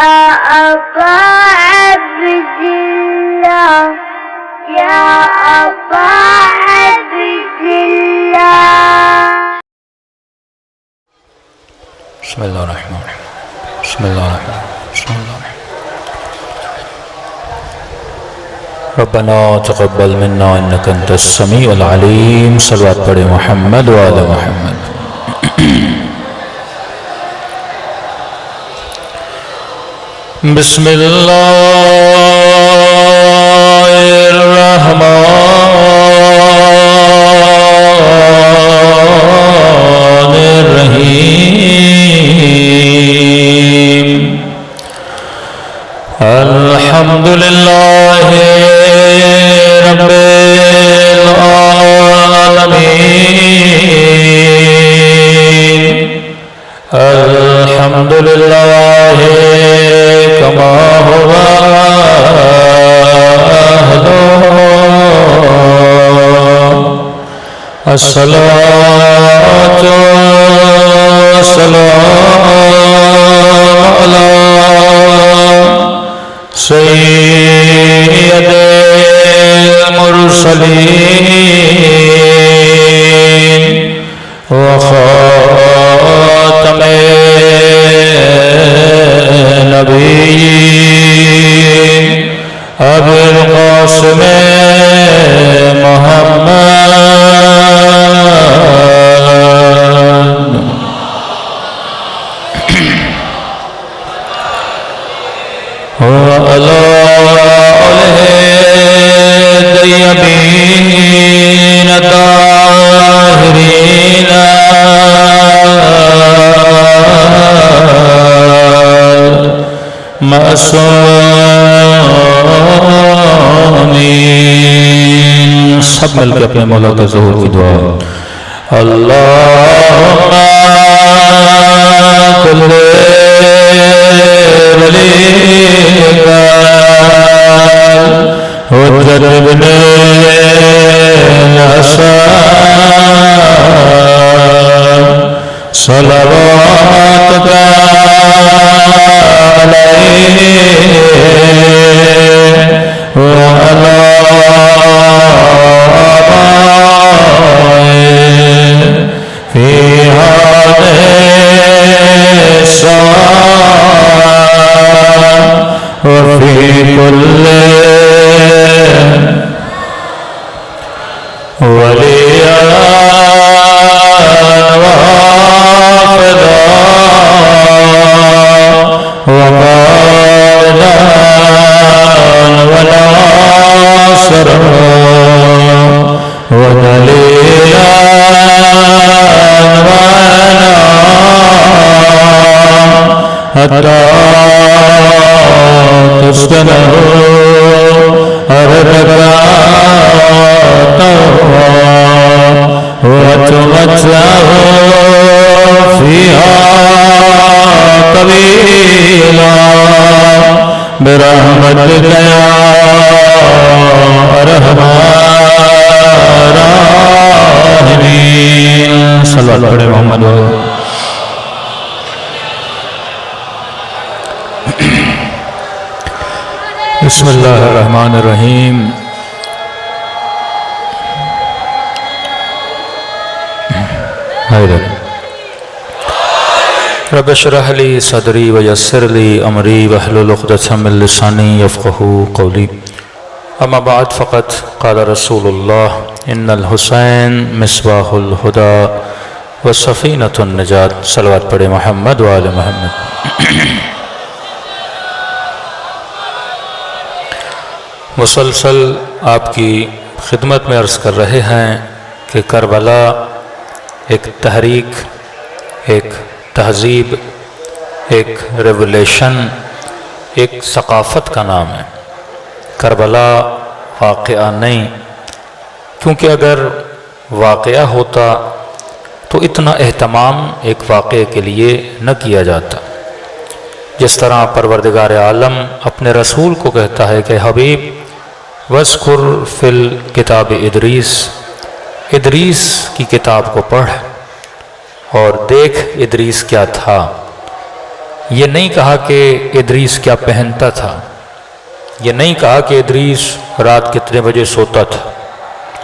أبا عبد الله يا أبا عبد الله. بسم الله الرحمن الرحيم. بسم الله الرحمن الرحيم. بسم الله الرحمن الرحيم. ربنا تقبل منا انك انت السميع العليم. صلوات پڑھے محمد وآل محمد. بسم اللہ الرحمن الرحیم. الحمد للہ رب العالمین. الحمد للہ كما هو أهله. الصلاة والسلام على سيد المرسلين وخاتم النبيين أبي القاسم محمد وعلى آله الطيبين الطاهرين معصومین. سب مل کے اپنے مولا کے ظہور کی دعا. اللہم کل ولیک حجت ابن الحسن صلواتک وعلى آبائه في هذه الساعة وفي كل وليا وحافظا وقائدا وناصرا ودليلا وعنا حتى تسكنه أرضك وتمتعه فيها طويلا برحمتك يا أرحم الراحمين. صلى الله عليه محمد. بسم اللہ الرحمن الرحیم. رب اشرح لي صدري ويسر لي امري واحلل عقدة من لساني يفقهوا قولي. اما بعد فقد قال رسول الله ان الحسین مصباح الہدی وسفینۃ النجات. صلوات پڑھے محمد وآل محمد. مسلسل آپ کی خدمت میں عرض کر رہے ہیں کہ کربلا ایک تحریک، ایک تہذیب، ایک ریولیشن، ایک ثقافت کا نام ہے. کربلا واقعہ نہیں، کیونکہ اگر واقعہ ہوتا تو اتنا اہتمام ایک واقعے کے لیے نہ کیا جاتا. جس طرح پروردگار عالم اپنے رسول کو کہتا ہے کہ حبیب وَاذْكُرْ فِي الْكِتَابِ ادریس کی کتاب کو پڑھ اور دیکھ ادریس کیا تھا. یہ نہیں کہا کہ ادریس کیا پہنتا تھا، یہ نہیں کہا کہ ادریس رات کتنے بجے سوتا تھا،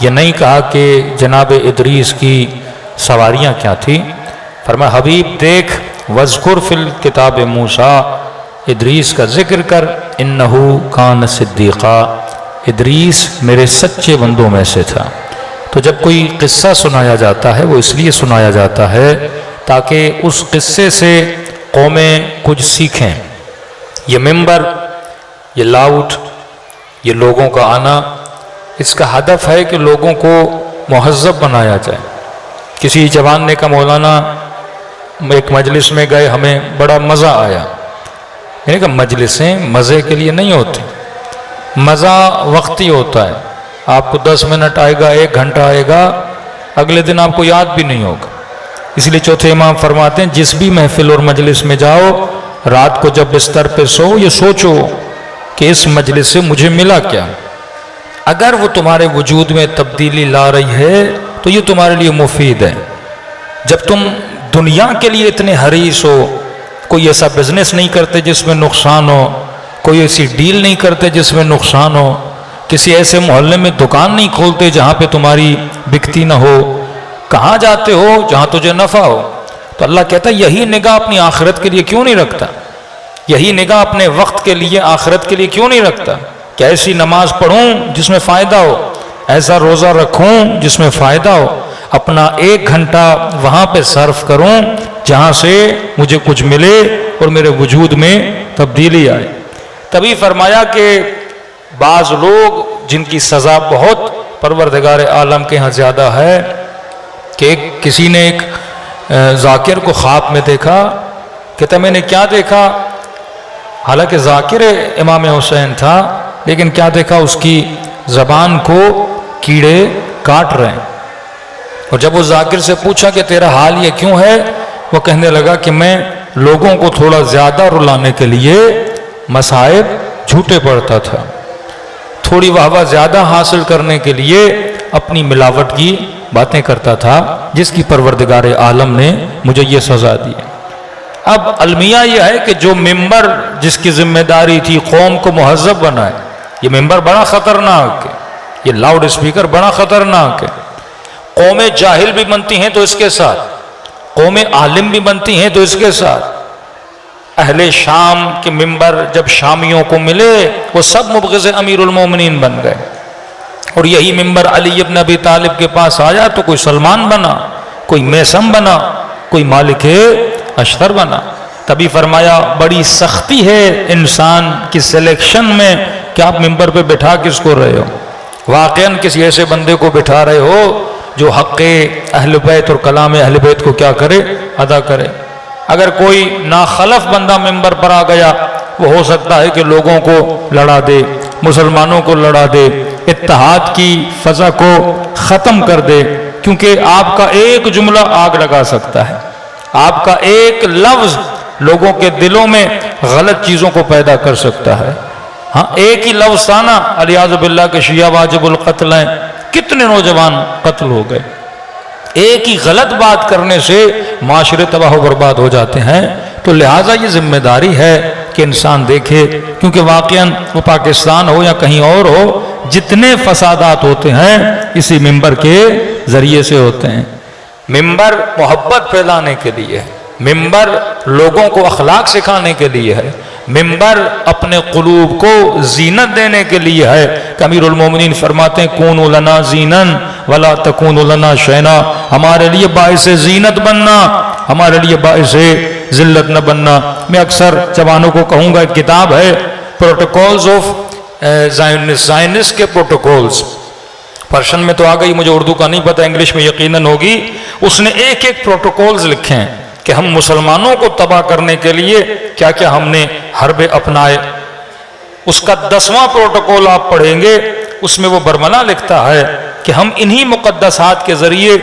یہ نہیں کہا کہ جناب ادریس کی سواریاں کیا تھیں۔ فرمایا حبیب دیکھ، وَاذْكُرْ فِي الْكِتَابِ مُوسیٰ، ادریس کا ذکر کر، اِنَّهُ كَانَ صِدِّيقًا، ادریس میرے سچے بندوں میں سے تھا۔ تو جب کوئی قصہ سنایا جاتا ہے وہ اس لیے سنایا جاتا ہے تاکہ اس قصے سے قومیں کچھ سیکھیں۔ یہ ممبر، یہ لاؤڈ، یہ لوگوں کا آنا، اس کا ہدف ہے کہ لوگوں کو مہذب بنایا جائے۔ کسی جوان نے کہا مولانا ایک مجلس میں گئے، ہمیں بڑا مزہ آیا۔ میں نے کہا مجلسیں مزے کے لیے نہیں ہوتی، مزہ وقتی ہوتا ہے، آپ کو 10 منٹ آئے گا، 1 گھنٹہ آئے گا، اگلے دن آپ کو یاد بھی نہیں ہوگا۔ اس لیے چوتھے امام فرماتے ہیں جس بھی محفل اور مجلس میں جاؤ، رات کو جب بستر پہ سو یہ سوچو کہ اس مجلس سے مجھے ملا کیا۔ اگر وہ تمہارے وجود میں تبدیلی لا رہی ہے تو یہ تمہارے لیے مفید ہے۔ جب تم دنیا کے لیے اتنے حریص ہو، کوئی ایسا بزنس نہیں کرتے جس میں نقصان ہو، کوئی ایسی ڈیل نہیں کرتے جس میں نقصان ہو، کسی ایسے محلے میں دکان نہیں کھولتے جہاں پہ تمہاری بکتی نہ ہو، کہاں جاتے ہو جہاں تجھے نفع ہو، تو اللہ کہتا ہے یہی نگاہ اپنی آخرت کے لیے کیوں نہیں رکھتا؟ یہی نگاہ اپنے وقت کے لیے آخرت کے لیے کیوں نہیں رکھتا کہ ایسی نماز پڑھوں جس میں فائدہ ہو، ایسا روزہ رکھوں جس میں فائدہ ہو، اپنا 1 گھنٹہ وہاں پہ صرف کروں جہاں سے مجھے کچھ ملے اور میرے وجود میں تبدیلی آئے۔ تبھی فرمایا کہ بعض لوگ جن کی سزا بہت پروردگار عالم کے ہاں زیادہ ہے کہ کسی نے ایک ذاکر کو خواب میں دیکھا، کہتا میں نے کیا دیکھا، حالانکہ ذاکر امام حسین تھا لیکن کیا دیکھا، اس کی زبان کو کیڑے کاٹ رہے ہیں۔ اور جب وہ ذاکر سے پوچھا کہ تیرا حال یہ کیوں ہے، وہ کہنے لگا کہ میں لوگوں کو تھوڑا زیادہ رلانے کے لیے مصائب جھوٹے پڑھتا تھا، تھوڑی واہ زیادہ حاصل کرنے کے لیے اپنی ملاوٹ کی باتیں کرتا تھا، جس کی پروردگار عالم نے مجھے یہ سزا دی۔ اب المیہ یہ ہے کہ جو ممبر جس کی ذمہ داری تھی قوم کو مہذب بنائے، یہ ممبر بڑا خطرناک ہے، یہ لاؤڈ اسپیکر بڑا خطرناک ہے۔ قومیں جاہل بھی بنتی ہیں تو اس کے ساتھ، قومیں عالم بھی بنتی ہیں تو اس کے ساتھ۔ اہل شام کے ممبر جب شامیوں کو ملے وہ سب مبغض امیر المومنین بن گئے، اور یہی ممبر علی ابن ابی طالب کے پاس آیا تو کوئی سلمان بنا، کوئی میسم بنا، کوئی مالک اشتر بنا۔ تبھی فرمایا بڑی سختی ہے انسان کی سلیکشن میں کہ آپ ممبر پہ بٹھا کس کو رہے ہو، واقعاً کسی ایسے بندے کو بٹھا رہے ہو جو حق اہل بیت اور کلام اہل بیت کو کیا کرے، ادا کرے۔ اگر کوئی ناخلف بندہ ممبر پر آ گیا وہ ہو سکتا ہے کہ لوگوں کو لڑا دے، مسلمانوں کو لڑا دے، اتحاد کی فضا کو ختم کر دے، کیونکہ آپ کا ایک جملہ آگ لگا سکتا ہے، آپ کا ایک لفظ لوگوں کے دلوں میں غلط چیزوں کو پیدا کر سکتا ہے۔ ہاں ایک ہی لفظ تھا نا، علیاذ باللہ کے شیعہ واجب القتل ہیں، کتنے نوجوان قتل ہو گئے۔ ایک ہی غلط بات کرنے سے معاشرے تباہ و برباد ہو جاتے ہیں۔ تو لہٰذا یہ ذمہ داری ہے کہ انسان دیکھے، کیونکہ واقعاً وہ پاکستان ہو یا کہیں اور ہو، جتنے فسادات ہوتے ہیں اسی ممبر کے ذریعے سے ہوتے ہیں۔ ممبر محبت پھیلانے کے لیے ہے، ممبر لوگوں کو اخلاق سکھانے کے لیے ہے، ممبر اپنے قلوب کو زینت دینے کے لیے ہے کہ امیر المومنین فرماتے ہیں کونوا لنا زینا ولا تکونوا لنا شینا، ہمارے لیے باعث زینت بننا، ہمارے لیے باعث ذلت نہ بننا۔ میں اکثر جوانوں کو کہوں گا، ایک کتاب ہے پروٹوکولز آف زائنسٹ کے پروٹوکولز، پرشن میں تو آ گئی، مجھے اردو کا نہیں پتہ، انگلش میں یقیناً ہوگی۔ اس نے ایک ایک پروٹوکولز لکھے ہیں کہ ہم مسلمانوں کو تباہ کرنے کے لیے کیا کیا ہم نے حربے اپنائے۔ اس کا 10واں پروٹوکول آپ پڑھیں گے، اس میں وہ برملا لکھتا ہے کہ ہم انہی مقدسات کے ذریعے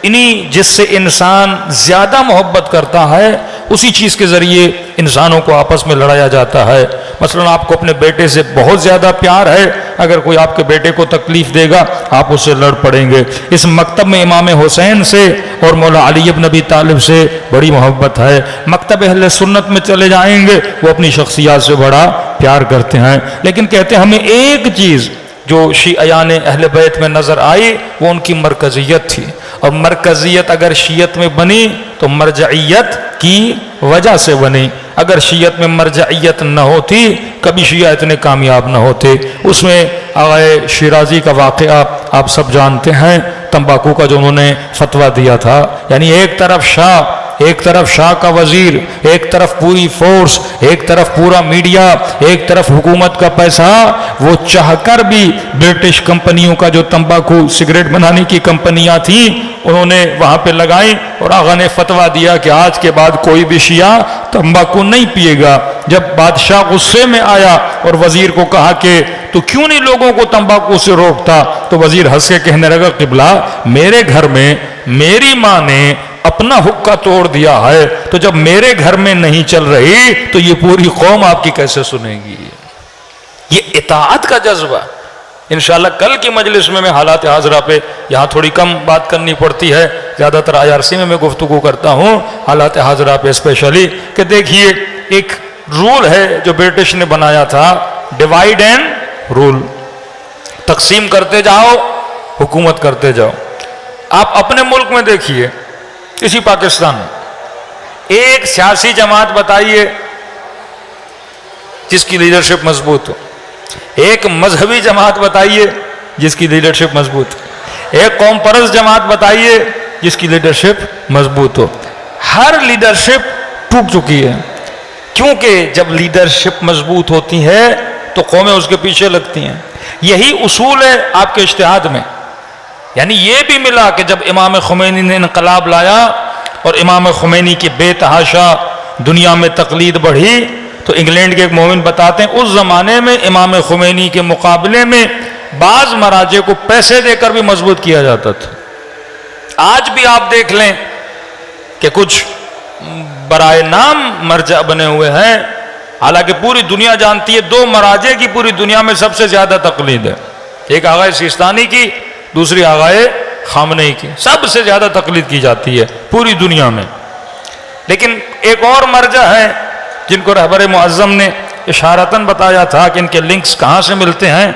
انہی جس سے انسان زیادہ محبت کرتا ہے اسی چیز کے ذریعے انسانوں کو آپس میں لڑایا جاتا ہے. مثلا آپ کو اپنے بیٹے سے بہت زیادہ پیار ہے, اگر کوئی آپ کے بیٹے کو تکلیف دے گا آپ اس سے لڑ پڑیں گے. اس مکتب میں امام حسین سے اور مولا علی بن ابی طالب سے بڑی محبت ہے. مکتب اہل سنت میں چلے جائیں گے وہ اپنی شخصیات سے بڑا پیار کرتے ہیں, لیکن کہتے ہیں ہمیں ایک چیز جو شیعیان اہل بیت میں نظر آئی وہ ان کی مرکزیت تھی, اور مرکزیت اگر شیعت میں بنی تو مرجعیت کی وجہ سے بنی. اگر شیعت میں مرجعیت نہ ہوتی کبھی شیعہ اتنے کامیاب نہ ہوتے. اس میں آغا شیرازی کا واقعہ آپ سب جانتے ہیں, تمباکو کا جو انہوں نے فتویٰ دیا تھا. یعنی ایک طرف شاہ کا وزیر, ایک طرف پوری فورس, ایک طرف پورا میڈیا, ایک طرف حکومت کا پیسہ, وہ چاہ کر بھی برٹش کمپنیوں کا جو تمباکو سگریٹ بنانے کی کمپنیاں تھیں انہوں نے وہاں پہ لگائیں, اور آغا نے فتویٰ دیا کہ آج کے بعد کوئی بھی شیعہ تمباکو نہیں پیے گا. جب بادشاہ غصے میں آیا اور وزیر کو کہا کہ تو کیوں نہیں لوگوں کو تمباکو سے روکتا, تو وزیر ہنس کے کہنے لگا قبلہ میرے گھر میں میری ماں نے اپنا حقہ توڑ دیا ہے, تو جب میرے گھر میں نہیں چل رہی تو یہ پوری قوم آپ کی کیسے سنے گی. یہ اطاعت کا جذبہ. انشاءاللہ کل کی مجلس میں حالات حاضرہ پہ یہاں تھوڑی کم بات کرنی پڑتی ہے, زیادہ تر IRC میں گفتگو کرتا ہوں حالات حاضرہ پہ اسپیشلی, کہ دیکھیے ایک رول ہے جو برٹش نے بنایا تھا, ڈیوائیڈ اینڈ رول, تقسیم کرتے جاؤ حکومت کرتے جاؤ. آپ اپنے ملک میں دیکھیے, اسی پاکستان میں ایک سیاسی جماعت بتائیے جس کی لیڈرشپ مضبوط ہو, ایک مذہبی جماعت بتائیے جس کی لیڈرشپ مضبوط ہو, ایک قوم پرست جماعت بتائیے جس کی لیڈرشپ مضبوط ہو. ہر لیڈرشپ ٹوٹ چکی ہے, کیونکہ جب لیڈرشپ مضبوط ہوتی ہے تو قومیں اس کے پیچھے لگتی ہیں. یہی اصول ہے آپ کے اجتہاد میں. یعنی یہ بھی ملا کہ جب امام خمینی نے انقلاب لایا اور امام خمینی کی بے تحاشا دنیا میں تقلید بڑھی, تو انگلینڈ کے ایک مومن بتاتے ہیں اس زمانے میں امام خمینی کے مقابلے میں بعض مراجع کو پیسے دے کر بھی مضبوط کیا جاتا تھا. آج بھی آپ دیکھ لیں کہ کچھ برائے نام مرجع بنے ہوئے ہیں, حالانکہ پوری دنیا جانتی ہے دو مراجع کی پوری دنیا میں سب سے زیادہ تقلید ہے, ایک آغا سیستانی کی, دوسری آغا خامنئی کی. سب سے زیادہ تقلید کی جاتی ہے پوری دنیا میں. لیکن ایک اور مرجع ہے جن کو رہبر معظم نے اشارتاً بتایا تھا کہ ان کے لنکس کہاں سے ملتے ہیں.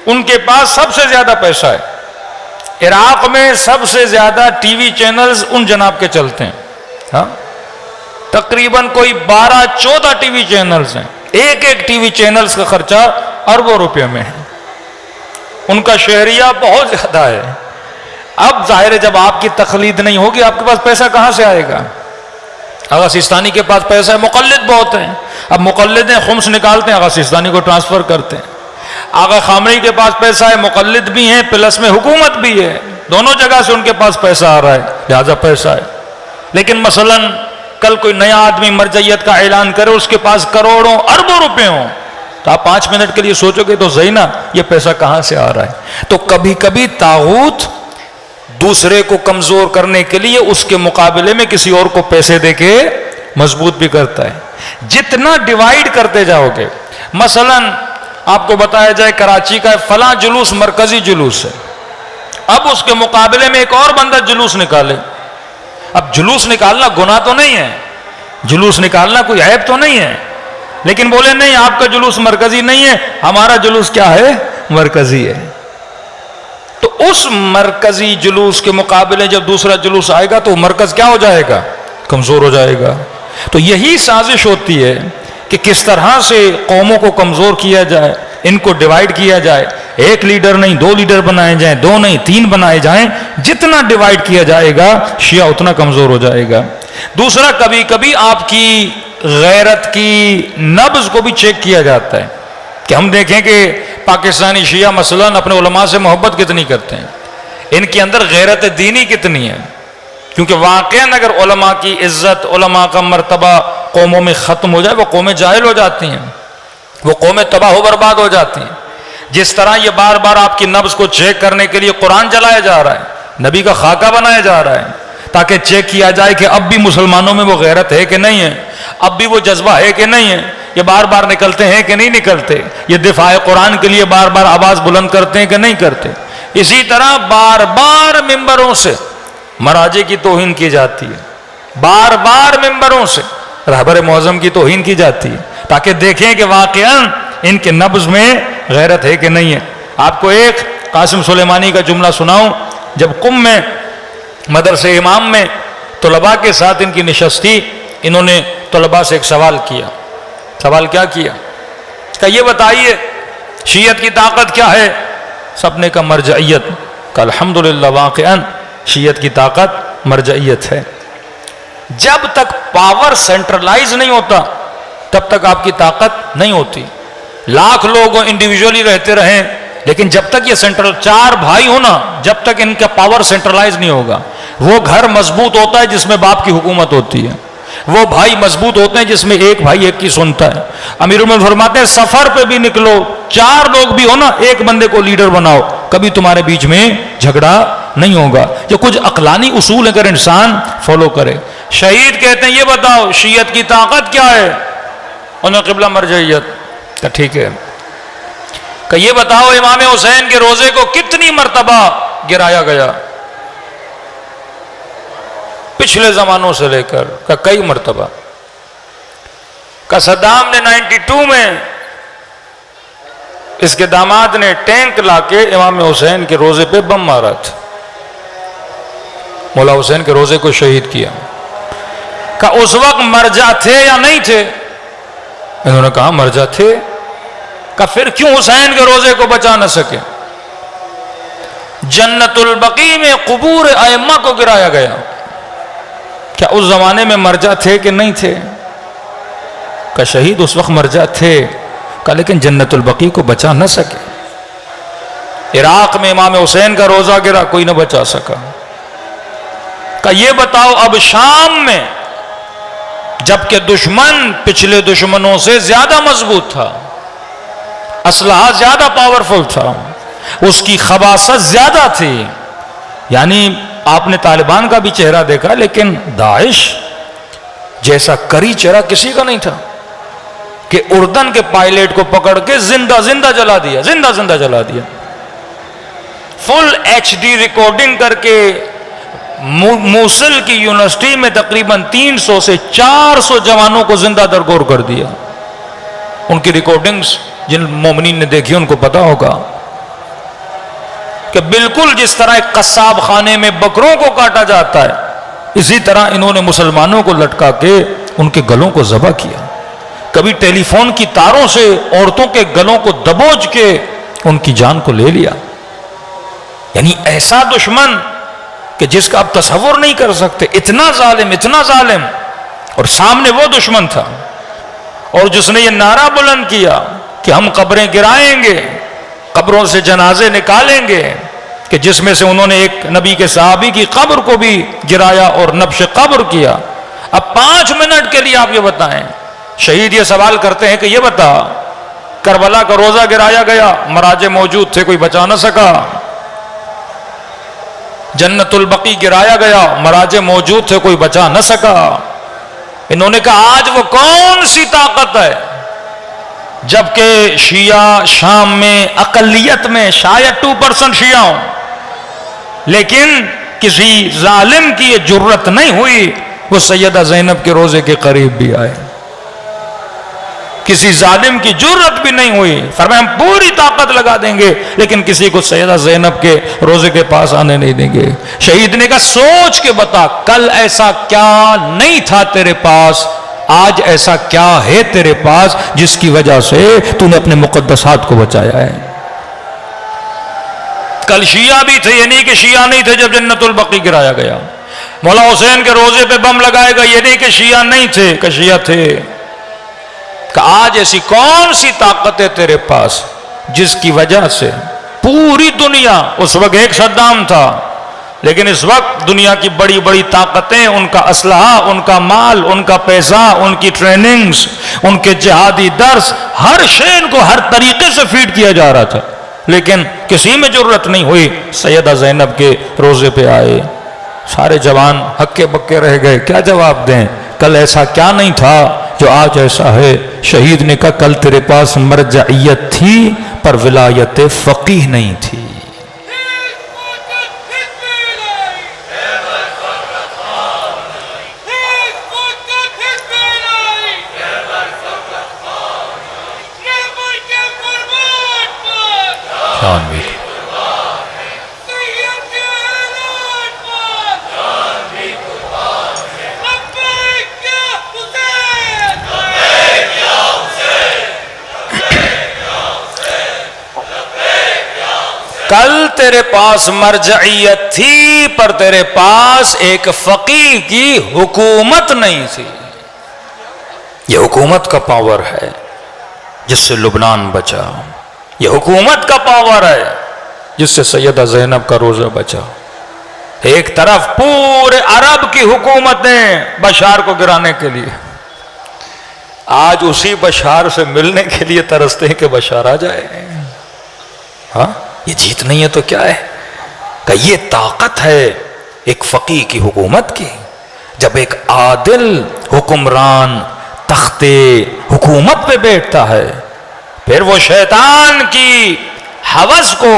ان کے پاس سب سے زیادہ پیسہ ہے. عراق میں سب سے زیادہ ٹی وی چینلز ان جناب کے چلتے ہیں. ہاں, تقریباً کوئی 12-14 ٹی وی چینلز ہیں. ایک ٹی وی چینلز کا خرچہ اربوں روپے میں ہے. ان کا شہریہ بہت زیادہ ہے. اب ظاہر ہے جب آپ کی تقلید نہیں ہوگی آپ کے پاس پیسہ کہاں سے آئے گا. آغا سیستانی کے پاس پیسہ ہے, مقلد بہت ہیں, اب مقلد ہیں خمس نکالتے ہیں آغا سیستانی کو ٹرانسفر کرتے ہیں. آغا خامنئی کے پاس پیسہ ہے, مقلد بھی ہیں پلس میں حکومت بھی ہے, دونوں جگہ سے ان کے پاس پیسہ آ رہا ہے, لہذا پیسہ ہے. لیکن مثلاً کل کوئی نیا آدمی مرجعیت کا اعلان کرے, اس کے پاس کروڑوں اربوں روپے ہوں, تو آپ 5 منٹ کے لیے سوچو گے تو صحیح نا یہ پیسہ کہاں سے آ رہا ہے. تو کبھی کبھی طاغوت دوسرے کو کمزور کرنے کے لیے اس کے مقابلے میں کسی اور کو پیسے دے کے مضبوط بھی کرتا ہے. جتنا ڈیوائیڈ کرتے جاؤ گے, مثلاً آپ کو بتایا جائے کراچی کا فلاں جلوس مرکزی جلوس ہے, اب اس کے مقابلے میں ایک اور بندہ جلوس نکالے. اب جلوس نکالنا گناہ تو نہیں ہے, جلوس نکالنا کوئی عیب تو نہیں ہے, لیکن بولے نہیں آپ کا جلوس مرکزی نہیں ہے, ہمارا جلوس کیا ہے, مرکزی ہے. تو اس مرکزی جلوس کے مقابلے جب دوسرا جلوس آئے گا تو مرکز کیا ہو جائے گا, کمزور ہو جائے گا. تو یہی سازش ہوتی ہے کہ کس طرح سے قوموں کو کمزور کیا جائے, ان کو ڈیوائیڈ کیا جائے. ایک لیڈر نہیں 2 لیڈر بنائے جائیں, 2 نہیں 3 بنائے جائیں. جتنا ڈیوائیڈ کیا جائے گا شیعہ اتنا کمزور ہو جائے گا. دوسرا, کبھی کبھی آپ کی غیرت کی نبض کو بھی چیک کیا جاتا ہے کہ ہم دیکھیں کہ پاکستانی شیعہ مثلاً اپنے علماء سے محبت کتنی کرتے ہیں, ان کے اندر غیرت دینی کتنی ہے. کیونکہ واقعاً اگر علماء کی عزت, علماء کا مرتبہ قوموں میں ختم ہو جائے, وہ قومیں جاہل ہو جاتی ہیں, وہ قومیں تباہ و برباد ہو جاتی ہیں. جس طرح یہ بار بار آپ کی نبض کو چیک کرنے کے لیے قرآن جلایا جا رہا ہے, نبی کا خاکہ بنایا جا رہا ہے تاکہ چیک کیا جائے کہ اب بھی مسلمانوں میں وہ غیرت ہے کہ نہیں ہے، اب بھی وہ جذبہ ہے کہ نہیں ہے، یہ بار بار نکلتے ہیں کہ نہیں نکلتے، یہ دفاع قرآن کے لیے بار بار آواز بلند کرتے ہیں کہ نہیں کرتے۔ اسی طرح بار بار ممبروں سے مراجع کی توہین کی جاتی ہے، بار بار ممبروں سے رہبر معظم کی توہین کی جاتی ہے تاکہ دیکھیں کہ واقعاً ان کے نبض میں غیرت ہے کہ نہیں ہے۔ آپ کو ایک قاسم سلیمانی کا جملہ سناؤں، جب قم میں مدرسے امام میں طلباء کے ساتھ ان کی نشست تھی، انہوں نے طلباء سے ایک سوال کیا۔ سوال کیا کیا کہ یہ بتائیے شیعت کی طاقت کیا ہے؟ سب نے کہا مرجعیت۔ کہ الحمدللہ واقعاً شیعت کی طاقت مرجعیت ہے۔ جب تک پاور سینٹرلائز نہیں ہوتا تب تک آپ کی طاقت نہیں ہوتی۔ لاکھ لوگ انڈیویجولی رہتے رہیں لیکن جب تک یہ سینٹرل چار بھائی ہونا، جب تک ان کا پاور سینٹرلائز نہیں ہوگا۔ وہ گھر مضبوط ہوتا ہے جس میں باپ کی حکومت ہوتی ہے، وہ بھائی مضبوط ہوتے ہیں جس میں ایک بھائی ایک کی سنتا ہے۔ امیر المومنین فرماتے ہیں سفر پہ بھی نکلو، چار لوگ بھی ہو نا، ایک بندے کو لیڈر بناؤ، کبھی تمہارے بیچ میں جھگڑا نہیں ہوگا۔ یہ کچھ عقلانی اصول اگر انسان فالو کرے۔ شہید کہتے ہیں یہ بتاؤ شیعت کی طاقت کیا ہے؟ انہوں نے قبلہ مرجعیت۔ کہ ٹھیک ہے، کہ یہ بتاؤ امام حسین کے روزے کو کتنی مرتبہ گرایا گیا؟ پچھلے زمانوں سے لے کر کہ کئی مرتبہ۔ کہ صدام نے 92 میں اس کے داماد نے ٹینک لا کے امام حسین کے روزے پہ بم مارا تھا، مولا حسین کے روزے کو شہید کیا۔ کہ اس وقت مرجع تھے یا نہیں تھے؟ انہوں نے کہا مرجع تھے۔ کہ پھر کیوں حسین کے روزے کو بچا نہ سکے؟ جنت البقیع میں قبور ائمہ کو گرایا گیا، کیا اس زمانے میں مرجع تھے کہ نہیں تھے؟ کہ شہید اس وقت مرجع تھے، کہ لیکن جنت البقیع کو بچا نہ سکے۔ عراق میں امام حسین کا روزہ گرا، کوئی نہ بچا سکا۔ کہ یہ بتاؤ اب شام میں جبکہ دشمن پچھلے دشمنوں سے زیادہ مضبوط تھا، اسلحہ زیادہ پاورفل تھا، اس کی خباثت زیادہ تھی، یعنی آپ نے طالبان کا بھی چہرہ دیکھا لیکن داعش جیسا کری چہرہ کسی کا نہیں تھا کہ اردن کے پائلٹ کو پکڑ کے زندہ زندہ جلا دیا، زندہ زندہ جلا دیا، فل HD ریکارڈنگ کر کے موصل کی یونیورسٹی میں تقریباً 300 سے 400 جوانوں کو زندہ درگور کر دیا۔ ان کی ریکارڈنگز جن مومنین نے دیکھی ان کو پتا ہوگا کہ بالکل جس طرح ایک قصاب خانے میں بکروں کو کاٹا جاتا ہے، اسی طرح انہوں نے مسلمانوں کو لٹکا کے ان کے گلوں کو ذبح کیا۔ کبھی ٹیلی فون کی تاروں سے عورتوں کے گلوں کو دبوچ کے ان کی جان کو لے لیا۔ یعنی ایسا دشمن کہ جس کا آپ تصور نہیں کر سکتے، اتنا ظالم، اور سامنے وہ دشمن تھا، اور جس نے یہ نعرہ بلند کیا کہ ہم قبریں گرائیں گے، قبروں سے جنازے نکالیں گے، کہ جس میں سے انہوں نے ایک نبی کے صحابی کی قبر کو بھی گرایا اور نبش قبر کیا۔ اب 5 منٹ کے لیے آپ یہ بتائیں، شہید یہ سوال کرتے ہیں کہ یہ بتا کربلا کا روزہ گرایا گیا، مراجع موجود تھے، کوئی بچا نہ سکا۔ جنت البقیع گرایا گیا، مراجع موجود تھے، کوئی بچا نہ سکا۔ انہوں نے کہا آج وہ کون سی طاقت ہے جبکہ شیعہ شام میں اقلیت میں شاید 2% شیعہ ہوں، لیکن کسی ظالم کی یہ جرت نہیں ہوئی وہ سیدہ زینب کے روزے کے قریب بھی آئے، کسی ظالم کی جرت بھی نہیں ہوئی، فرمایا ہم پوری طاقت لگا دیں گے لیکن کسی کو سیدہ زینب کے روزے کے پاس آنے نہیں دیں گے۔ شہید نے کہا سوچ کے بتا کل ایسا کیا نہیں تھا تیرے پاس، آج ایسا کیا ہے تیرے پاس جس کی وجہ سے تو نے اپنے مقدسات کو بچایا ہے۔ کل شیعہ بھی تھے، یہ نہیں کہ شیعہ نہیں تھے جب جنت البقیع گرایا گیا، مولا حسین کے روزے پہ بم لگائے گا، یہ نہیں کہ شیعہ نہیں تھے، کہ شیعہ تھے۔ کہ آج ایسی کون سی طاقت ہے تیرے پاس جس کی وجہ سے پوری دنیا، اس وقت ایک صدام تھا لیکن اس وقت دنیا کی بڑی بڑی طاقتیں، ان کا اسلحہ، ان کا مال، ان کا پیسہ، ان کی ٹریننگز، ان کے جہادی درس، ہر شے ان کو ہر طریقے سے فیڈ کیا جا رہا تھا، لیکن کسی میں ضرورت نہیں ہوئی. سیدہ زینب کے روزے پہ آئے, سارے جوان ہکے بکے رہ گئے, کیا جواب دیں؟ کل ایسا کیا نہیں تھا جو آج ایسا ہے؟ شہید نے کہا کل تیرے پاس مرجعیت تھی پر ولایت فقیہ نہیں تھی. کل تیرے پاس مرجعیت تھی پر تیرے پاس ایک فقیہ کی حکومت نہیں تھی. یہ حکومت کا پاور ہے جس سے لبنان بچا. یہ حکومت کا پاور ہے جس سے سیدہ زینب کا روزہ بچا. ایک طرف پورے عرب کی حکومتیں بشار کو گرانے کے لیے, آج اسی بشار سے ملنے کے لیے ترستے ہیں کہ بشار آ جائے. ہاں یہ جیت نہیں ہے تو کیا ہے؟ کہ یہ طاقت ہے ایک فقیہ کی حکومت کی. جب ایک عادل حکمران تخت حکومت پہ بیٹھتا ہے پھر وہ شیطان کی ہوس کو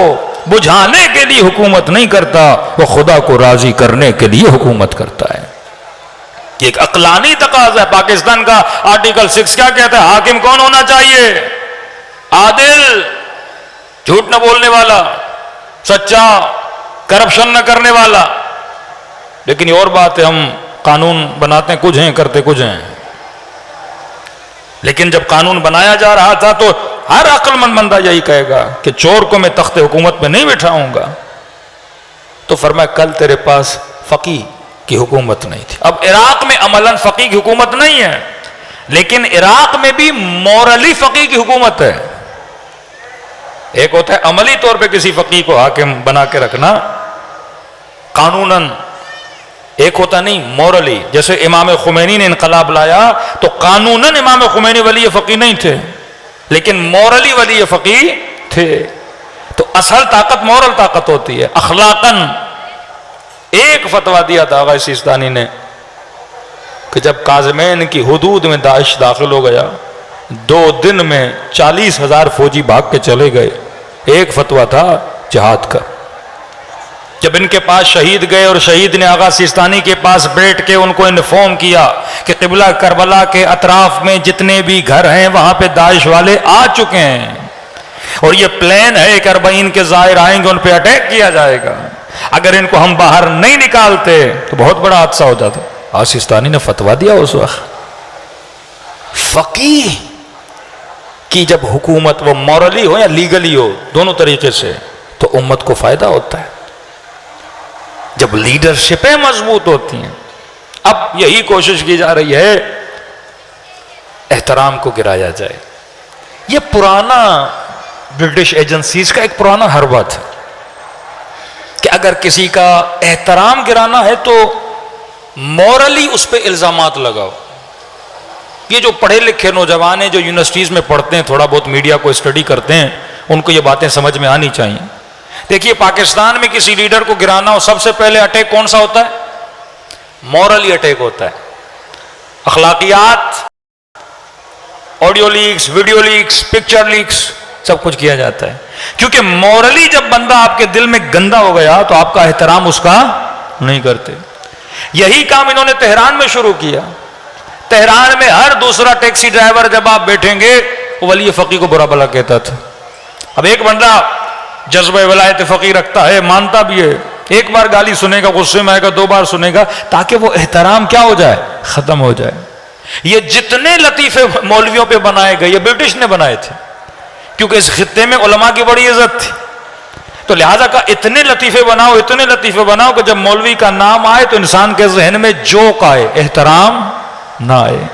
بجھانے کے لیے حکومت نہیں کرتا, وہ خدا کو راضی کرنے کے لیے حکومت کرتا ہے. یہ ایک عقلانی تقاضا ہے. پاکستان کا آرٹیکل 6 کیا کہتا ہے؟ حاکم کون ہونا چاہیے؟ عادل, جھوٹ نہ بولنے والا, سچا, کرپشن نہ کرنے والا. لیکن یہ اور بات ہے, ہم قانون بناتے ہیں کچھ ہیں, کرتے کچھ ہیں. لیکن جب قانون بنایا جا رہا تھا تو ہر عقل مند بندہ یہی کہے گا کہ چور کو میں تخت حکومت میں نہیں بٹھاؤں گا. تو فرمایا کل تیرے پاس فقیہ کی حکومت نہیں تھی. اب عراق میں عملاً فقیہ کی حکومت نہیں ہے, لیکن عراق میں بھی مورلی فقیہ کی حکومت ہے. ایک ہوتا ہے عملی طور پہ کسی فقیہ کو حاکم بنا کے رکھنا قانوناً, ایک ہوتا نہیں مورلی. جیسے امام خمینی نے انقلاب لایا تو قانوناً امام خمینی ولی فقیہ نہیں تھے, لیکن مورلی ولی فقیہ تھے. تو اصل طاقت مورل طاقت ہوتی ہے. اخلاقاً ایک فتویٰ دیا تھا آغا سیستانی نے کہ جب کاظمین کی حدود میں داعش داخل ہو گیا, 2 دن میں 40,000 فوجی بھاگ کے چلے گئے. ایک فتویٰ تھا جہاد کا. جب ان کے پاس شہید گئے اور شہید نے آغا سیستانی کے پاس بیٹھ کے ان کو انفارم کیا کہ قبلہ کربلا کے اطراف میں جتنے بھی گھر ہیں وہاں پہ داعش والے آ چکے ہیں اور یہ پلان ہے کہ 40 کے زائر آئیں گے, ان پہ اٹیک کیا جائے گا. اگر ان کو ہم باہر نہیں نکالتے تو بہت بڑا حادثہ ہو جاتا. آغا سیستانی نے فتویٰ دیا اس وقت. فقیہ کی جب حکومت وہ مورلی ہو یا لیگلی ہو, دونوں طریقے سے, تو امت کو فائدہ ہوتا ہے. جب لیڈرشپیں مضبوط ہوتی ہیں, اب یہی کوشش کی جا رہی ہے احترام کو گرایا جائے. یہ پرانا برٹش ایجنسیز کا ایک پرانا حربہ تھا کہ اگر کسی کا احترام گرانا ہے تو مورلی اس پہ الزامات لگاؤ. یہ جو پڑھے لکھے نوجوان ہیں جو یونیورسٹیز میں پڑھتے ہیں, تھوڑا بہت میڈیا کو اسٹڈی کرتے ہیں, ان کو یہ باتیں سمجھ میں آنی چاہیے. دیکھیے پاکستان میں کسی لیڈر کو گرانا ہو, سب سے پہلے اٹیک کون سا ہوتا ہے؟ مورلی اٹیک ہوتا ہے. اخلاقیات, audio leaks, video leaks, picture leaks, سب کچھ کیا جاتا ہے. کیونکہ مورلی جب بندہ آپ کے دل میں گندا ہو گیا تو آپ کا احترام اس کا نہیں کرتے. یہی کام انہوں نے تہران میں شروع کیا. تہران میں ہر دوسرا ٹیکسی ڈرائیور جب آپ بیٹھیں گے وہ ولی فقیہ کو برا بلا کہتا تھا. اب ایک بندہ جذبہ ولایت فقیہ رکھتا ہے, مانتا بھی ہے, ایک بار گالی سنے گا, غصے میں آئے گا, 2 بار سنے گا, تاکہ وہ احترام کیا ہو جائے؟ ختم ہو جائے. یہ جتنے لطیفے مولویوں پہ بنائے گئے یہ برٹش نے بنائے تھے, کیونکہ اس خطے میں علماء کی بڑی عزت تھی. تو لہذا کا اتنے لطیفے بناؤ, اتنے لطیفے بناؤ کہ جب مولوی کا نام آئے تو انسان کے ذہن میں جوک آئے, احترام نہ آئے.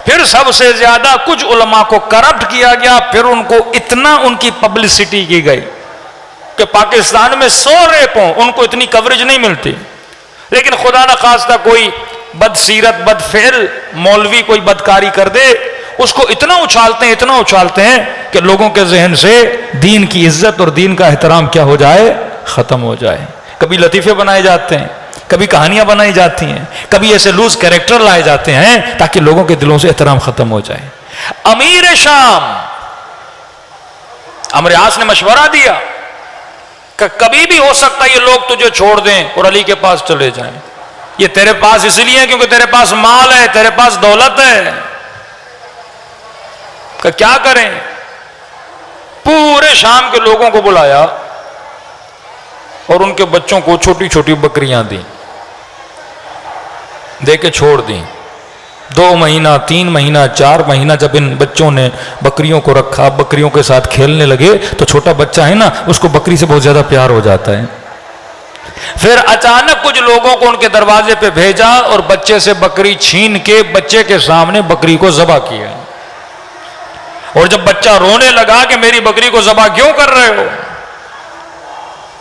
پھر سب سے زیادہ کچھ علماء کو کرپٹ کیا گیا, پھر ان کو اتنا ان کی پبلسٹی کی گئی کہ پاکستان میں 100 ریپ ہوں, ان کو اتنی کوریج نہیں ملتی. لیکن خدا نخواستہ کوئی بد سیرت, بد فعل مولوی کوئی بدکاری کر دے, اس کو اتنا اچھالتے ہیں کہ لوگوں کے ذہن سے دین کی عزت اور دین کا احترام کیا ہو جائے؟ ختم ہو جائے. کبھی لطیفے بنائے جاتے ہیں، کبھی کہانیاں بنائی جاتی ہیں، کبھی ایسے لوز کیریکٹر لائے جاتے ہیں تاکہ لوگوں کے دلوں سے احترام ختم ہو جائے. امیر شام عمرو عاص نے مشورہ دیا کہ کبھی بھی ہو سکتا ہے یہ لوگ تجھے چھوڑ دیں اور علی کے پاس چلے جائیں. یہ تیرے پاس اس لیے کیونکہ تیرے پاس مال ہے، تیرے پاس دولت ہے. کہ کیا کریں؟ پورے شام کے لوگوں کو بلایا اور ان کے بچوں کو چھوٹی چھوٹی بکریاں دیں، دے کے چھوڑ دیں. 2 مہینہ 3 مہینہ 4 مہینہ جب ان بچوں نے بکریوں کو رکھا، بکریوں کے ساتھ کھیلنے لگے تو چھوٹا بچہ ہے نا، اس کو بکری سے بہت زیادہ پیار ہو جاتا ہے. پھر اچانک کچھ لوگوں کو ان کے دروازے پہ بھیجا اور بچے سے بکری چھین کے بچے کے سامنے بکری کو ذبح کیا. اور جب بچہ رونے لگا کہ میری بکری کو ذبح کیوں کر رہے ہو،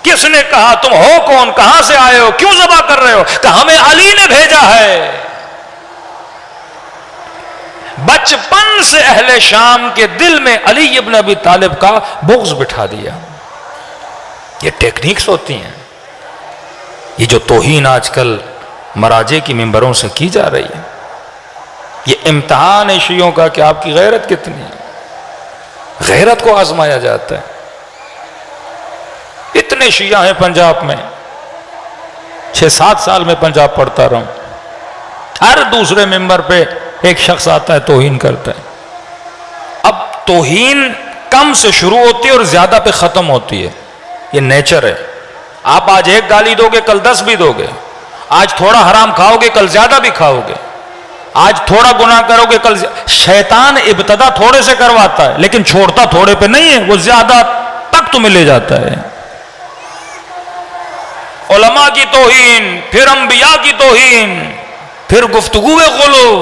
کس نے کہا، تم ہو کون، کہاں سے آئے ہو، کیوں ذبح کر رہے ہو؟ کہا ہمیں علی نے بھیجا ہے. بچپن سے اہل شام کے دل میں علی ابن ابی طالب کا بغض بٹھا دیا. یہ ٹیکنیکس ہوتی ہیں. یہ جو توہین آج کل مراجع کی ممبروں سے کی جا رہی ہے، یہ امتحان ہے شیعوں کا کہ آپ کی غیرت کتنی ہے. غیرت کو آزمایا جاتا ہے. اتنے شیعہ ہیں پنجاب میں، 6-7 سال میں پنجاب پڑھتا رہا ہوں، ہر دوسرے ممبر پہ ایک شخص آتا ہے توہین کرتا ہے. اب توہین کم سے شروع ہوتی ہے اور زیادہ پہ ختم ہوتی ہے. یہ نیچر ہے. آپ آج 1 گالی دو گے، کل 10 بھی دو گے. آج تھوڑا حرام کھاؤ گے، کل زیادہ بھی کھاؤ گے. آج تھوڑا گناہ کرو گے، کل شیطان ابتدا تھوڑے سے کرواتا ہے لیکن چھوڑتا تھوڑے پہ نہیں ہے، وہ زیادہ تک تمہیں لے جاتا ہے. علماء کی توہین، پھر انبیاء کی توہین، پھر گفتگو غلو.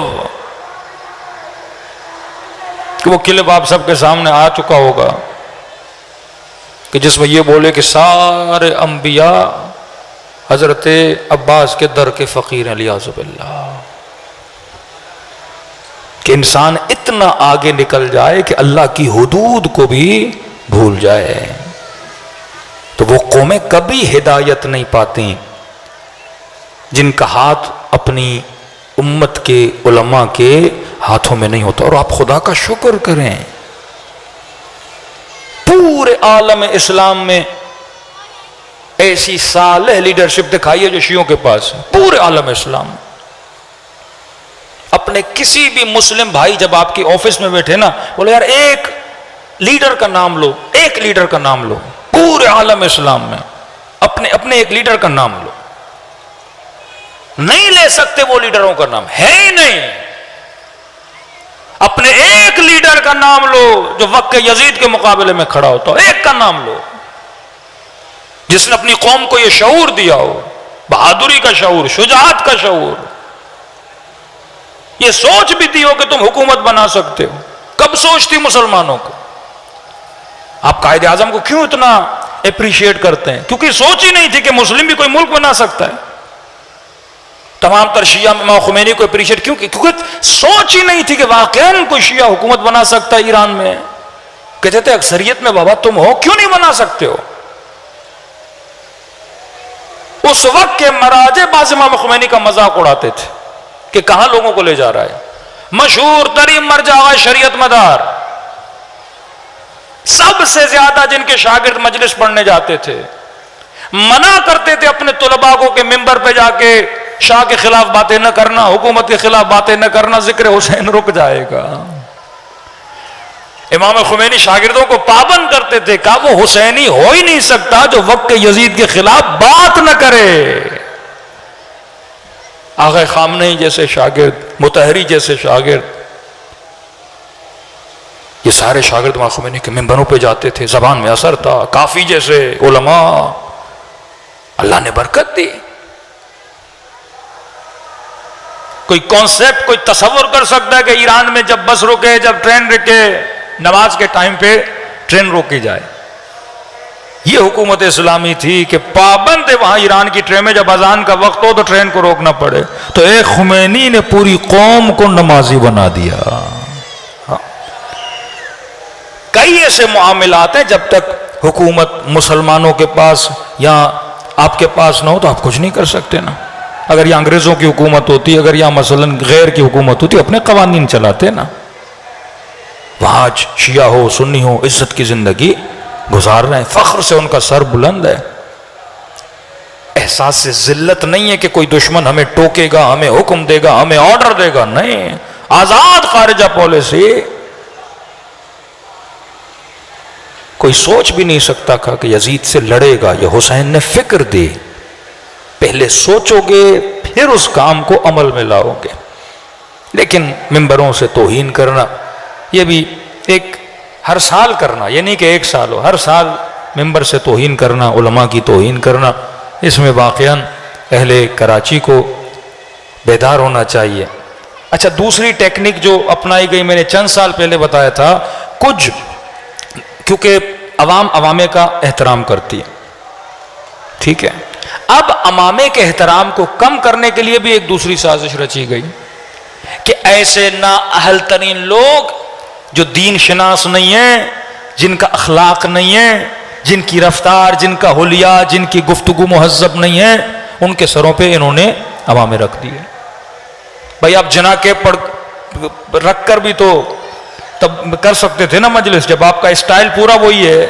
کہ وہ کلپ آپ سب کے سامنے آ چکا ہوگا کہ جس میں یہ بولے کہ سارے انبیاء حضرت عباس کے در کے فقیر ہیں، لیاذ باللہ. کہ انسان اتنا آگے نکل جائے کہ اللہ کی حدود کو بھی بھول جائے. تو وہ قومیں کبھی ہدایت نہیں پاتی جن کا ہاتھ اپنی امت کے علماء کے ہاتھوں میں نہیں ہوتا. اور آپ خدا کا شکر کریں، پورے عالم اسلام میں ایسی صالح لیڈرشپ دکھائی ہے جو شیعوں کے پاس ہے. پورے عالم اسلام میں اپنے کسی بھی مسلم بھائی جب آپ کی آفس میں بیٹھے نا، بولے یار ایک لیڈر کا نام لو، ایک لیڈر کا نام لو. پورے عالم اسلام میں اپنے ایک لیڈر کا نام لو. نہیں لے سکتے وہ لیڈروں کا نام، ہے ہی نہیں. اپنے ایک لیڈر کا نام لو جو وقت یزید کے مقابلے میں کھڑا ہوتا ہو. ایک کا نام لو جس نے اپنی قوم کو یہ شعور دیا ہو، بہادری کا شعور، شجاعت کا شعور، یہ سوچ بھی دی ہو کہ تم حکومت بنا سکتے ہو. کب سوچتی مسلمانوں کو؟ آپ قائد اعظم کو کیوں اتنا اپریشیٹ کرتے ہیں؟ کیونکہ سوچ ہی نہیں تھی کہ مسلم بھی کوئی ملک بنا سکتا ہے. تمام تر شیعہ امام خمینی کو اپریشیٹ کیوں کی؟ کیونکہ سوچ ہی نہیں تھی کہ واقعاً کوئی شیعہ حکومت بنا سکتا ہے ایران میں. کہتے تھے اکثریت میں بابا تم ہو، کیوں نہیں بنا سکتے ہو؟ اس وقت کے مراجع باز امام خمینی کا مذاق اڑاتے تھے کہ کہاں لوگوں کو لے جا رہا ہے. مشہور ترین مرجع آغا شریعت مدار، سب سے زیادہ جن کے شاگرد مجلس پڑھنے جاتے تھے، منع کرتے تھے اپنے طلباء کو کہ منبر پہ جا کے شاہ کے خلاف باتیں نہ کرنا، حکومت کے خلاف باتیں نہ کرنا، ذکر حسین رک جائے گا. امام خمینی شاگردوں کو پابند کرتے تھے، کہا وہ حسینی ہو ہی نہیں سکتا جو وقت یزید کے خلاف بات نہ کرے. آغا خامنہئی جیسے شاگرد، مطہری جیسے شاگرد، یہ سارے شاگرد امام خمینی کے منبروں پہ جاتے تھے. زبان میں اثر تھا. کافی جیسے علماء، اللہ نے برکت دی. کوئی کانسیپٹ، کوئی تصور کر سکتا ہے کہ ایران میں جب بس رکے، جب ٹرین رکے، نماز کے ٹائم پہ ٹرین روکی جائے؟ یہ حکومت اسلامی تھی کہ پابند ہے وہاں ایران کی ٹرین میں جب اذان کا وقت ہو تو ٹرین کو روکنا پڑے. تو ایک خمینی نے پوری قوم کو نمازی بنا دیا. کئی ایسے معاملات ہیں جب تک حکومت مسلمانوں کے پاس یا آپ کے پاس نہ ہو تو آپ کچھ نہیں کر سکتے نا. اگر یہ انگریزوں کی حکومت ہوتی, اگر یہاں مثلا غیر کی حکومت ہوتی, اپنے قوانین چلاتے نا. وہاں شیعہ ہو سنی ہو عزت کی زندگی گزار رہے ہیں, فخر سے ان کا سر بلند ہے. احساس سے ذلت نہیں ہے کہ کوئی دشمن ہمیں ٹوکے گا, ہمیں حکم دے گا, ہمیں آرڈر دے گا. نہیں, آزاد خارجہ پالیسی. کوئی سوچ بھی نہیں سکتا تھا کہ یزید سے لڑے گا. یہ حسین نے فکر دی, پہلے سوچو گے پھر اس کام کو عمل میں لاؤ گے. لیکن ممبروں سے توہین کرنا, یہ بھی ایک ہر سال کرنا, یہ نہیں کہ ایک سال ہو, ہر سال ممبر سے توہین کرنا, علماء کی توہین کرنا, اس میں واقعاً اہل کراچی کو بیدار ہونا چاہیے. اچھا, دوسری ٹیکنیک جو اپنائی گئی, میں نے چند سال پہلے بتایا تھا, کچھ کیونکہ عوام عوامے کا احترام کرتی ہے, ٹھیک ہے, اب عوامے کے احترام کو کم کرنے کے لیے بھی ایک دوسری سازش رچی گئی کہ ایسے نااہل ترین لوگ جو دین شناس نہیں ہیں, جن کا اخلاق نہیں ہے, جن کی رفتار, جن کا حلیہ, جن کی گفتگو مہذب نہیں ہے, ان کے سروں پہ انہوں نے عوامے رکھ دیے. بھائی آپ جنا کے رکھ کر بھی تو تب کر سکتے تھے نا مجلس, جب آپ کا اسٹائل پورا وہی ہے,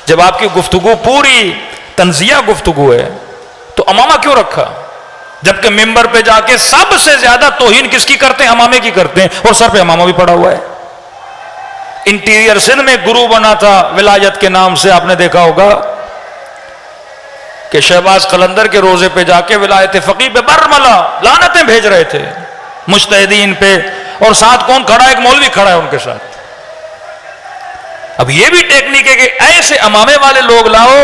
جب آپ کی گفتگو پوری تنزیہ گفتگو ہے, تو امامہ کیوں رکھا؟ جبکہ ممبر پہ جا کے سب سے زیادہ توہین کس کی کرتے ہیں؟ امامے کی کرتے ہیں, اور سر پہ امامہ بھی پڑا ہوا ہے. انٹیریئر سندھ میں گروہ بنا تھا ولایت کے نام سے, آپ نے دیکھا ہوگا کہ شہباز قلندر کے روزے پہ جا کے ولایت فقیہ پہ برملا لعنتیں بھیج رہے تھے مجتہدین پہ, اور ساتھ کون کھڑا ہے؟ ایک مولوی کھڑا ہے ان کے ساتھ. اب یہ بھی ٹیکنیک ہے کہ ایسے امامے والے لوگ لاؤ,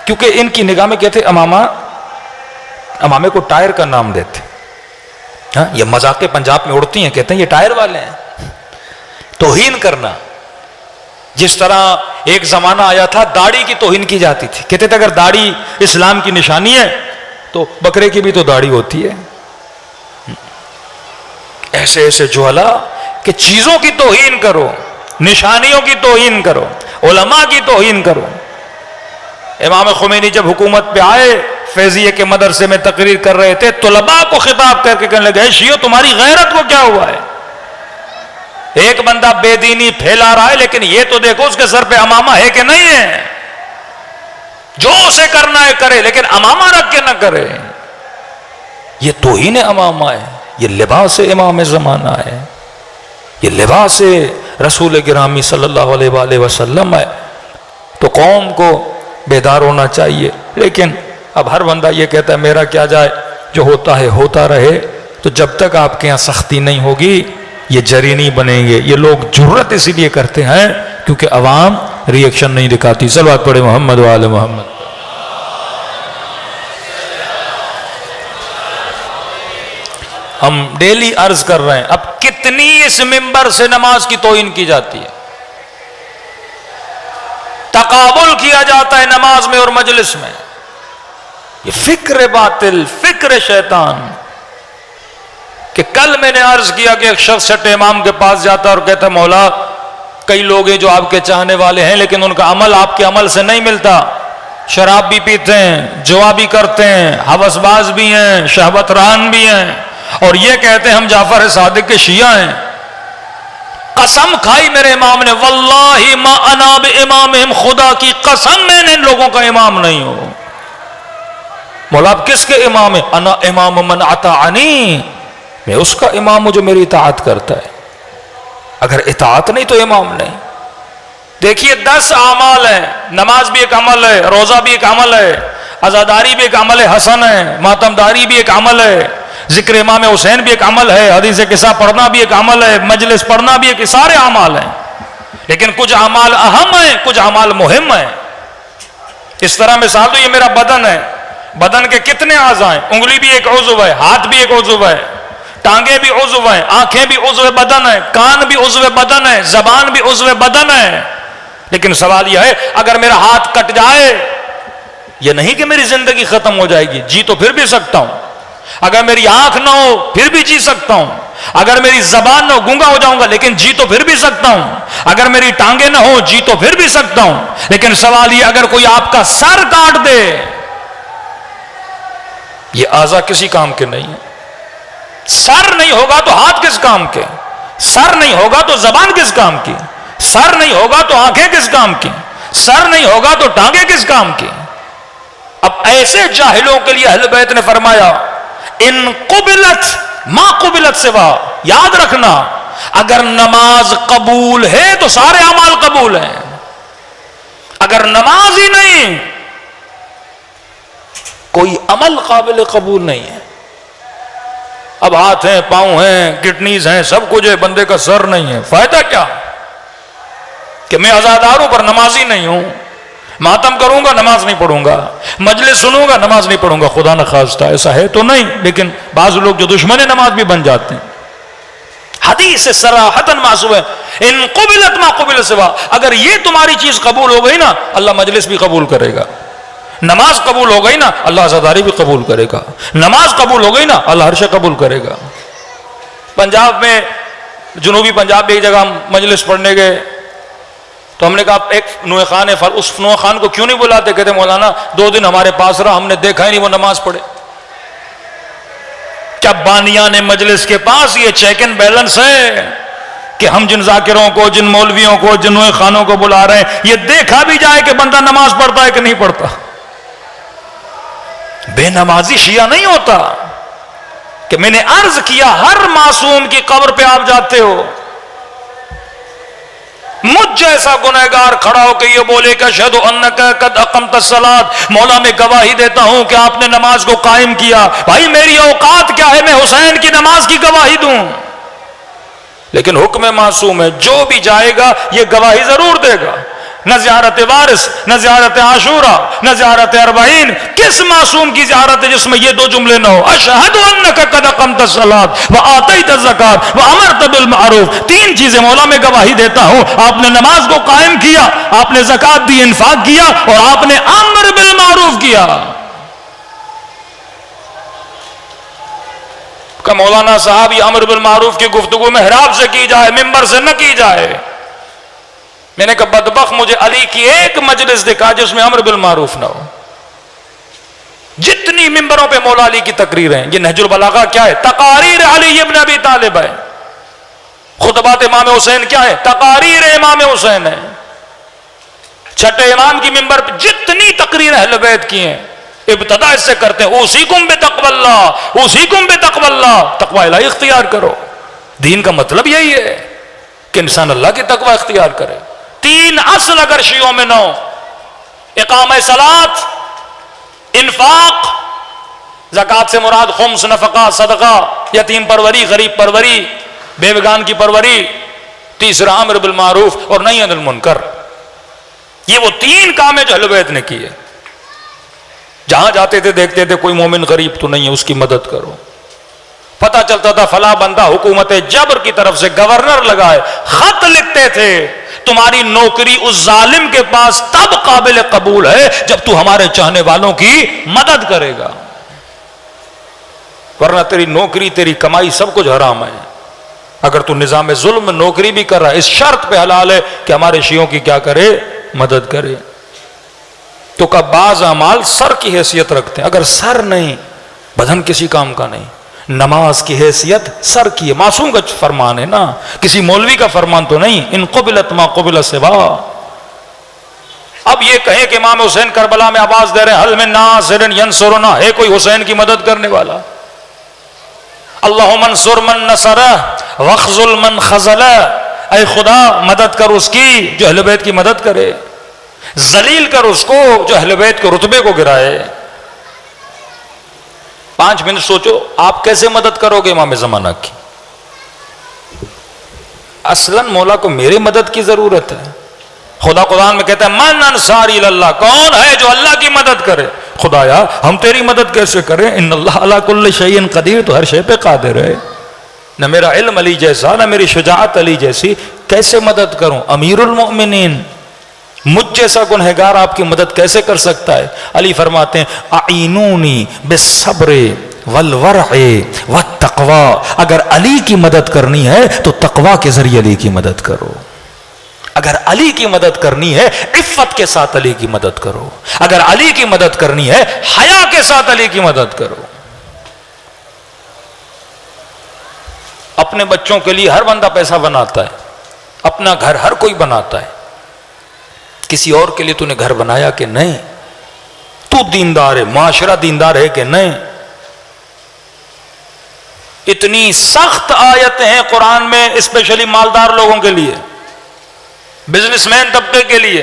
کیونکہ ان کی نگاہ میں کہتے امامے کو ٹائر کا نام دیتے. ہاں, یہ مذاقیں پنجاب میں اڑتی ہیں, کہتے ہیں یہ ٹائر والے ہیں. توہین کرنا, جس طرح ایک زمانہ آیا تھا داڑھی کی توہین کی جاتی تھی, کہتے تھے اگر داڑھی اسلام کی نشانی ہے تو بکرے کی بھی تو داڑھی ہوتی ہے. ایسے ایسے جوہلا کہ چیزوں کی توہین کرو, نشانیوں کی توہین کرو, علماء کی توہین کرو. امام خمینی جب حکومت پہ آئے, فیضیہ کے مدرسے میں تقریر کر رہے تھے, طلباء کو خطاب کر کے کہنے لگے, شیعو تمہاری غیرت کو کیا ہوا ہے؟ ایک بندہ بے دینی پھیلا رہا ہے, لیکن یہ تو دیکھو اس کے سر پہ امامہ ہے کہ نہیں ہے. جو اسے کرنا ہے کرے, لیکن امامہ رکھ کے نہ کرے. یہ توہین امامہ ہے, یہ لباس امام زمانہ ہے, یہ لباس رسول گرامی صلی اللہ علیہ وآلہ وسلم ہے. تو قوم کو بیدار ہونا چاہیے. لیکن اب ہر بندہ یہ کہتا ہے میرا کیا جائے, جو ہوتا ہے ہوتا رہے. تو جب تک آپ کے یہاں سختی نہیں ہوگی یہ جری نہیں بنیں گے. یہ لوگ جرت اسی لیے کرتے ہیں کیونکہ عوام ری ایکشن نہیں دکھاتی. صلوات پڑھے محمد و آل محمد. ہم ڈیلی عرض کر رہے ہیں, اب کتنی اس ممبر سے نماز کی توہین کی جاتی ہے, تقابل کیا جاتا ہے نماز میں اور مجلس میں. یہ فکر باطل, فکر شیطان. کہ کل میں نے عرض کیا کہ ایک شخص چھٹے امام کے پاس جاتا اور کہتا مولا کئی لوگ ہیں جو آپ کے چاہنے والے ہیں لیکن ان کا عمل آپ کے عمل سے نہیں ملتا, شراب بھی پیتے ہیں, جوا بھی کرتے ہیں, ہوس باز بھی ہیں, شہوت ران بھی ہیں, اور یہ کہتے ہیں ہم جعفر صادق کے شیعہ ہیں. قسم کھائی میرے امام نے, واللہ ما انا بامامہم, خدا کی قسم میں نے ان لوگوں کا امام نہیں ہوں. مولا آپ کس کے امام ہیں؟ انا امام من اطاعنی, میں اس کا امام ہوں جو میری اطاعت کرتا ہے. اگر اطاعت نہیں تو امام نہیں. دیکھیے 10 اعمال ہیں, نماز بھی ایک عمل ہے, روزہ بھی ایک عمل ہے, عزاداری بھی ایک عمل حسن ہے, ماتمداری بھی ایک عمل ہے, ذکر امام حسین بھی ایک عمل ہے, حدیث قصہ پڑھنا بھی ایک عمل ہے, مجلس پڑھنا بھی ایک, سارے اعمال ہیں. لیکن کچھ اعمال اہم ہیں, کچھ اعمال مہم ہیں. اس طرح مثال تو یہ میرا بدن ہے, بدن کے کتنے اعضاء ہیں؟ انگلی بھی ایک عضو ہے, ہاتھ بھی ایک عضو ہے, ٹانگیں بھی عضو ہیں, آنکھیں بھی عضو بدن ہے, کان بھی عضو بدن ہے, زبان بھی عضو بدن ہے. لیکن سوال یہ ہے اگر میرا ہاتھ کٹ جائے, یہ نہیں کہ میری زندگی ختم ہو جائے گی, جی تو پھر بھی سکتا ہوں. اگر میری آنکھ نہ ہو پھر بھی جی سکتا ہوں. اگر میری زبان نہ ہو گونگا ہو جاؤں گا، لیکن جی تو پھر بھی سکتا ہوں. اگر میری ٹانگیں نہ ہو جی تو پھر بھی سکتا ہوں. لیکن سوال یہ اگر کوئی آپ کا سر کاٹ دے، یہ اعضا کسی کام کے نہیں ہے. سر نہیں ہوگا تو ہاتھ کس کام کے؟ سر نہیں ہوگا تو زبان کس کام کی؟ سر نہیں ہوگا تو آنکھیں کس کام کی؟ سر نہیں ہوگا تو ٹانگیں کس کام کی؟ اب ایسے جاہلوں کے لیے اہل بیت نے فرمایا ان قبلت ما قبلت سوا، یاد رکھنا اگر نماز قبول ہے تو سارے اعمال قبول ہیں، اگر نماز ہی نہیں کوئی عمل قابل قبول نہیں ہے. اب ہاتھ ہیں، پاؤں ہیں، کڈنیز ہیں، سب کچھ ہے، بندے کا سر نہیں ہے، فائدہ کیا کہ میں عزاداروں پر نمازی نہیں ہوں، ماتم کروں گا نماز نہیں پڑھوں گا، مجلس سنوں گا نماز نہیں پڑھوں گا. خدا نہ خواستہ ایسا ہے تو نہیں، لیکن بعض لوگ جو دشمن نماز بھی بن جاتے ہیں. حدیث سے صراحتاً معصوم ہے ان قبلت ما قبل سوا، اگر یہ تمہاری چیز قبول ہو گئی نا اللہ مجلس بھی قبول کرے گا. نماز قبول ہو گئی نا اللہ عزاداری بھی قبول کرے گا. نماز قبول ہو گئی نا اللہ ہر شے قبول کرے گا. پنجاب میں، جنوبی پنجاب میں ایک جگہ ہم مجلس پڑھنے گئے تو ہم نے کہا ایک نوح خان ہے، اس نوح خان کو کیوں نہیں بلاتے؟ کہتے مولانا 2 دن ہمارے پاس رہا، ہم نے دیکھا ہی نہیں وہ نماز پڑھے. کیا بانیان مجلس کے پاس یہ چیک اینڈ بیلنس ہے کہ ہم جن ذاکروں کو، جن مولویوں کو، جن نوح خانوں کو بلا رہے ہیں یہ دیکھا بھی جائے کہ بندہ نماز پڑھتا ہے کہ نہیں پڑھتا؟ بے نمازی شیعہ نہیں ہوتا. کہ میں نے عرض کیا ہر معصوم کی قبر پہ آپ جاتے ہو، مجھ جیسا گنہگار کھڑا ہو کہ یہ بولے کہ اشہد انک قد اقمت الصلاۃ، مولا میں گواہی دیتا ہوں کہ آپ نے نماز کو قائم کیا. بھائی میری اوقات کیا ہے میں حسین کی نماز کی گواہی دوں؟ لیکن حکم معصوم ہے، جو بھی جائے گا یہ گواہی ضرور دے گا. نہ زیارت وارث، نہ زیارت عاشورہ، نہ زیارت اربعین. کس معصوم کی زیارت ہے جس میں یہ 2 جملے نہ ہو؟ اشہد انک قد اقمت الصلاۃ وآتیت الزکاۃ وامرت بالمعروف. 3 چیزیں مولا میں گواہی دیتا ہوں، آپ نے نماز کو قائم کیا، آپ نے زکات دی، انفاق کیا، اور آپ نے امر بالمعروف کیا. کہ مولانا صاحب یہ امر بالمعروف کی گفتگو محراب سے کی جائے، ممبر سے نہ کی جائے. میں نے کہا بدبخت مجھے علی کی ایک مجلس دکھا جس میں امر بالمعروف نہ ہو. جتنی ممبروں پہ مولا علی کی تقریر ہیں، یہ نہج البلاغہ کیا ہے؟ تقاریر علی ابن ابی طالب ہے. خطبات امام حسین کیا ہے؟ تقاریر امام حسین ہے. چھٹے امام کی ممبر پہ جتنی تقریر اہل بیت کی ہیں ابتدا اس سے کرتے ہیں اوصیکم بتقوی اللہ، اوصیکم بتقوی اللہ. تقوی الہی اختیار کرو. دین کا مطلب یہی ہے کہ انسان اللہ کی تقوی اختیار کرے. 3 اصل اگر شیعوں میں نہ ہو، اقامہ صلاۃ، انفاق، زکات سے مراد خمس، نفقہ، صدقہ، یتیم پروری، غریب پروری، بیوگان کی پروری، تیسرا امر بالمعروف اور نہی عن المنکر. یہ وہ 3 کام ہیں جو اہل بیت نے کیے. جہاں جاتے تھے دیکھتے تھے کوئی مومن غریب تو نہیں ہے، اس کی مدد کرو. پتہ چلتا تھا فلاں بندہ حکومت جبر کی طرف سے گورنر لگائے، خط لکھتے تھے تمہاری نوکری اس ظالم کے پاس تب قابل قبول ہے جب تو ہمارے چاہنے والوں کی مدد کرے گا، ورنہ تیری نوکری، تیری کمائی سب کچھ حرام ہے. اگر تو نظام ظلم میں نوکری بھی کر رہا ہے اس شرط پہ حلال ہے کہ ہمارے شیعوں کی کیا کرے؟ مدد کرے. تو کا بعض اعمال سر کی حیثیت رکھتے ہیں. اگر سر نہیں، بدن کسی کام کا نہیں. نماز کی حیثیت سر کی ہے. معصوم کا فرمان ہے نا، کسی مولوی کا فرمان تو نہیں. ان قبلت ما قبل سوا. اب یہ کہیں کہ امام حسین کربلا میں آواز دے رہے ہیں حل من ناصر ینصرنا، ہے کوئی حسین کی مدد کرنے والا؟ اللہم انصر من نصرہ واخذل من خذلہ. اے خدا مدد کر اس کی جو اہل بیت کی مدد کرے، ذلیل کر اس کو جو اہل بیت کے رتبے کو گرائے. 5 منٹ سوچو آپ کیسے مدد کرو گے امام زمانہ کی؟ اصلاً مولا کو میرے مدد کی ضرورت ہے. خدا قرآن میں کہتا ہے من انصاری اللہ، کون ہے جو اللہ کی مدد کرے؟ خدایا ہم تیری مدد کیسے کریں؟ ان اللہ علی کل شیء قدیر، تو ہر شے پہ قادر ہے. نہ میرا علم علی جیسا، نہ میری شجاعت علی جیسی، کیسے مدد کروں؟ امیر المؤمنین مجھ جیسا گنہگار آپ کی مدد کیسے کر سکتا ہے؟ علی فرماتے ہیں اعینونی بالصبر والورع والتقوی. اگر علی کی مدد کرنی ہے تو تقوی کے ذریعے علی کی مدد کرو. اگر علی کی مدد کرنی ہے عفت کے ساتھ علی کی مدد کرو. اگر علی کی مدد کرنی ہے حیا کے ساتھ علی کی مدد کرو. اپنے بچوں کے لیے ہر بندہ پیسہ بناتا ہے, اپنا گھر ہر کوئی بناتا ہے. کسی اور کے لیے تو نے گھر بنایا کہ نہیں؟ تو دیندار ہے, معاشرہ دیندار ہے کہ نہیں؟ اتنی سخت آیتیں ہیں قرآن میں اسپیشلی مالدار لوگوں کے لیے, بزنس مین طبقے کے لیے.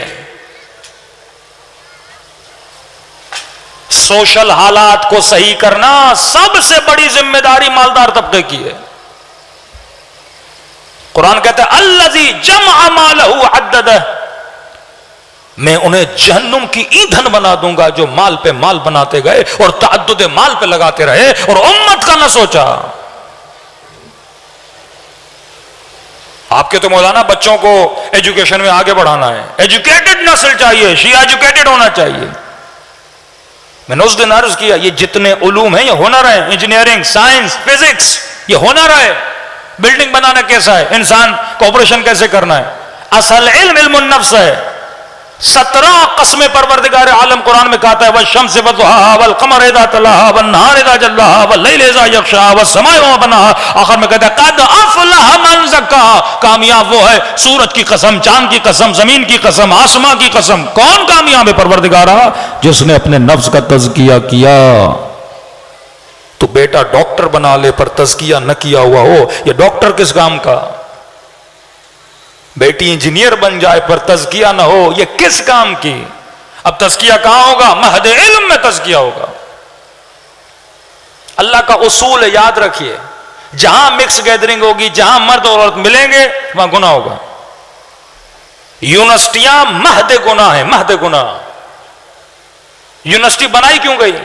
سوشل حالات کو صحیح کرنا سب سے بڑی ذمہ داری مالدار طبقے کی ہے. قرآن کہتا ہے الذی جمع مالہ عددہ, میں انہیں جہنم کی ایندھن بنا دوں گا جو مال پہ مال بناتے گئے اور تعدد مال پہ لگاتے رہے اور امت کا نہ سوچا. آپ کے تو مولانا بچوں کو ایجوکیشن میں آگے بڑھانا ہے, ایجوکیٹڈ نسل چاہیے, شیعہ ایجوکیٹڈ ہونا چاہیے. میں نے اس دن عرض کیا یہ جتنے علوم ہیں یہ ہنر ہیں, انجینئرنگ, سائنس, فزکس, یہ ہنر ہے. بلڈنگ بنانا کیسا ہے, انسان کو آپریشن کیسے کرنا ہے, اصل علم علم النفس ہے. 17 قسمیں پروردگار عالم قرآن میں کہتا ہے والشمس وضحاها والقمر اذا تلاها والنهار اذا جلاها والليل اذا يغشاها والسماء وما بناها. آخر میں کہتا ہے قد افلح من زکاها, کامیاب وہ ہے, سورج کی قسم, چاند کی قسم, زمین کی قسم, آسمان کی قسم, کون کامیاب ہے پروردگارا؟ جس نے اپنے نفس کا تزکیہ کیا. تو بیٹا ڈاکٹر بنا لے پر تزکیہ نہ کیا ہوا ہو, یہ ڈاکٹر کس کام کا؟ بیٹی انجینئر بن جائے پر تزکیہ نہ ہو, یہ کس کام کی؟ اب تزکیہ کہاں ہوگا؟ مہد علم میں تزکیہ ہوگا. اللہ کا اصول ہے, یاد رکھیے, جہاں مکس گیدرنگ ہوگی, جہاں مرد اور عورت ملیں گے وہاں گناہ ہوگا. یونیورسٹیاں مہد گناہ ہیں, مہد گناہ. یونیورسٹی بنائی کیوں گئی؟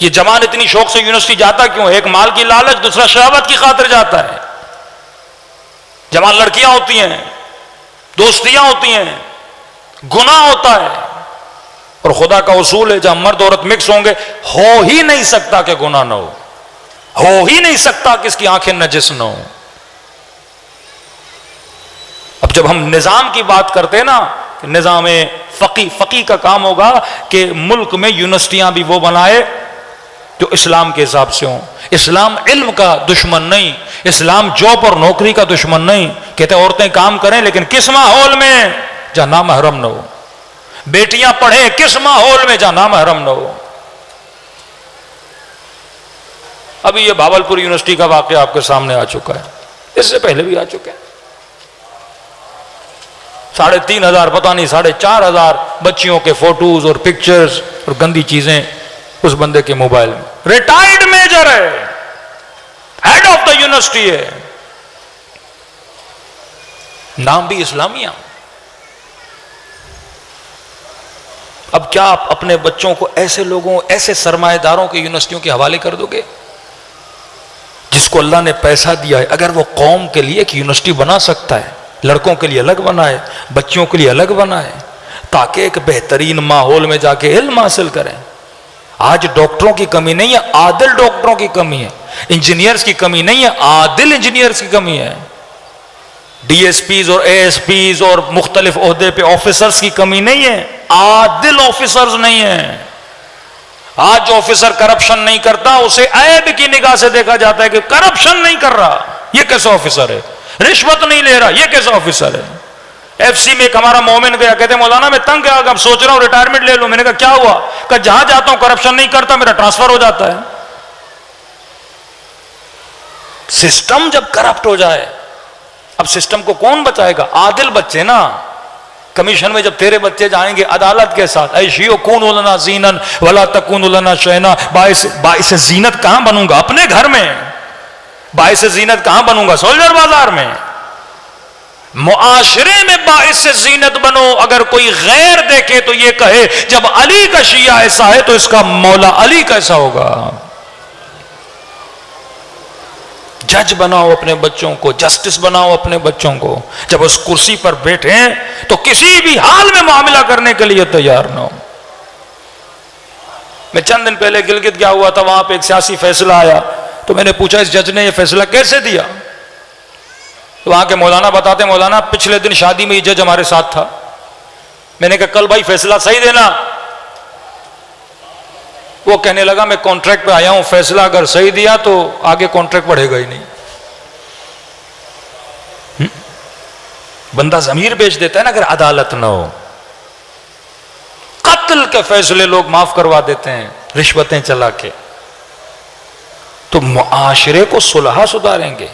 یہ جوان اتنی شوق سے یونیورسٹی جاتا کیوں؟ ایک مال کی لالچ, دوسرا شہوت کی خاطر جاتا ہے. جوان لڑکیاں ہوتی ہیں, دوستیاں ہوتی ہیں, گناہ ہوتا ہے. اور خدا کا اصول ہے جہاں مرد عورت مکس ہوں گے ہو ہی نہیں سکتا کہ گناہ نہ ہو ہی نہیں سکتا کہ اس کی آنکھیں نجس نہ ہو. اب جب ہم نظام کی بات کرتے ہیں نا, نظام فقی کا کام ہوگا کہ ملک میں یونیورسٹیاں بھی وہ بنائے جو اسلام کے حساب سے ہوں. اسلام علم کا دشمن نہیں, اسلام جاب اور نوکری کا دشمن نہیں. کہتے عورتیں کام کریں لیکن کس ماحول میں؟ جہاں نامحرم نہ ہو. بیٹیاں پڑھیں کس ماحول میں؟ جہاں نامحرم نہ ہو. ابھی یہ بھاولپور یونیورسٹی کا واقعہ آپ کے سامنے آ چکا ہے, اس سے پہلے بھی آ چکے ہیں. 3,500 پتہ نہیں 4,500 بچیوں کے فوٹوز اور پکچرز اور گندی چیزیں اس بندے کے موبائل میں. ریٹائرڈ میجر ہے, ہیڈ آف دا یونیورسٹی ہے, نام بھی اسلامیہ. اب کیا آپ اپنے بچوں کو ایسے لوگوں, ایسے سرمایہ داروں کے یونیورسٹیوں کے حوالے کر دو گے جس کو اللہ نے پیسہ دیا ہے؟ اگر وہ قوم کے لیے ایک یونیورسٹی بنا سکتا ہے, لڑکوں کے لیے الگ بنائے, بچیوں کے لیے الگ بنائے, تاکہ ایک بہترین ماحول میں جا کے علم حاصل کریں. آج ڈاکٹروں کی کمی نہیں ہے, عادل ڈاکٹروں کی کمی ہے. انجینئرز کی کمی نہیں ہے, عادل انجینئرز کی کمی ہے. ڈی ایس پیز اور اے ایس پیز اور مختلف عہدے پہ آفیسرز کی کمی نہیں ہے, عادل آفیسرز نہیں ہیں. آج جو آفیسر کرپشن نہیں کرتا اسے عیب کی نگاہ سے دیکھا جاتا ہے کہ کرپشن نہیں کر رہا, یہ کیسا آفیسر ہے؟ رشوت نہیں لے رہا, یہ کیسا آفیسر ہے؟ ایف سی میں ایک ہمارا مومن گیا, کہتے مولانا میں تنگ آ گیا, اب سوچ رہا ہوں ریٹائرمنٹ لے لوں. میں نے کہا کیا ہوا؟ کہ جہاں جاتا ہوں کرپشن نہیں کرتا, میرا ٹرانسفر ہو جاتا ہے. سسٹم جب کرپٹ ہو جائے, اب سسٹم کو کون بچائے گا؟ عادل بچے نا. کمیشن میں جب تیرے بچے جائیں گے عدالت کے ساتھ, اے شیو کونوا لنا زینن ولا تکونوا لنا شینا, باعث زینت کہاں بنوں گا؟ اپنے گھر میں. باعث زینت کہاں بنوں گا؟ سولجر بازار میں. معاشرے میں باعث زینت بنو. اگر کوئی غیر دیکھے تو یہ کہے جب علی کا شیعہ ایسا ہے تو اس کا مولا علی کیسا ہوگا. جج بناؤ اپنے بچوں کو, جسٹس بناؤ اپنے بچوں کو. جب اس کرسی پر بیٹھیں تو کسی بھی حال میں معاملہ کرنے کے لیے تیار نہ ہو. میں چند دن پہلے گلگت گیا ہوا تھا، وہاں پہ ایک سیاسی فیصلہ آیا تو میں نے پوچھا اس جج نے یہ فیصلہ کیسے دیا؟ تو وہاں کے مولانا بتاتے، مولانا پچھلے دن شادی میں یہ جج ہمارے ساتھ تھا. میں نے کہا کل بھائی فیصلہ صحیح دینا. وہ کہنے لگا میں کانٹریکٹ پہ آیا ہوں، فیصلہ اگر صحیح دیا تو آگے کانٹریکٹ بڑھے گا ہی نہیں. بندہ ضمیر بیچ دیتا ہے نا اگر عدالت نہ ہو. قتل کے فیصلے لوگ معاف کروا دیتے ہیں رشوتیں چلا کے. تو معاشرے کو صلح سدھاریں گے.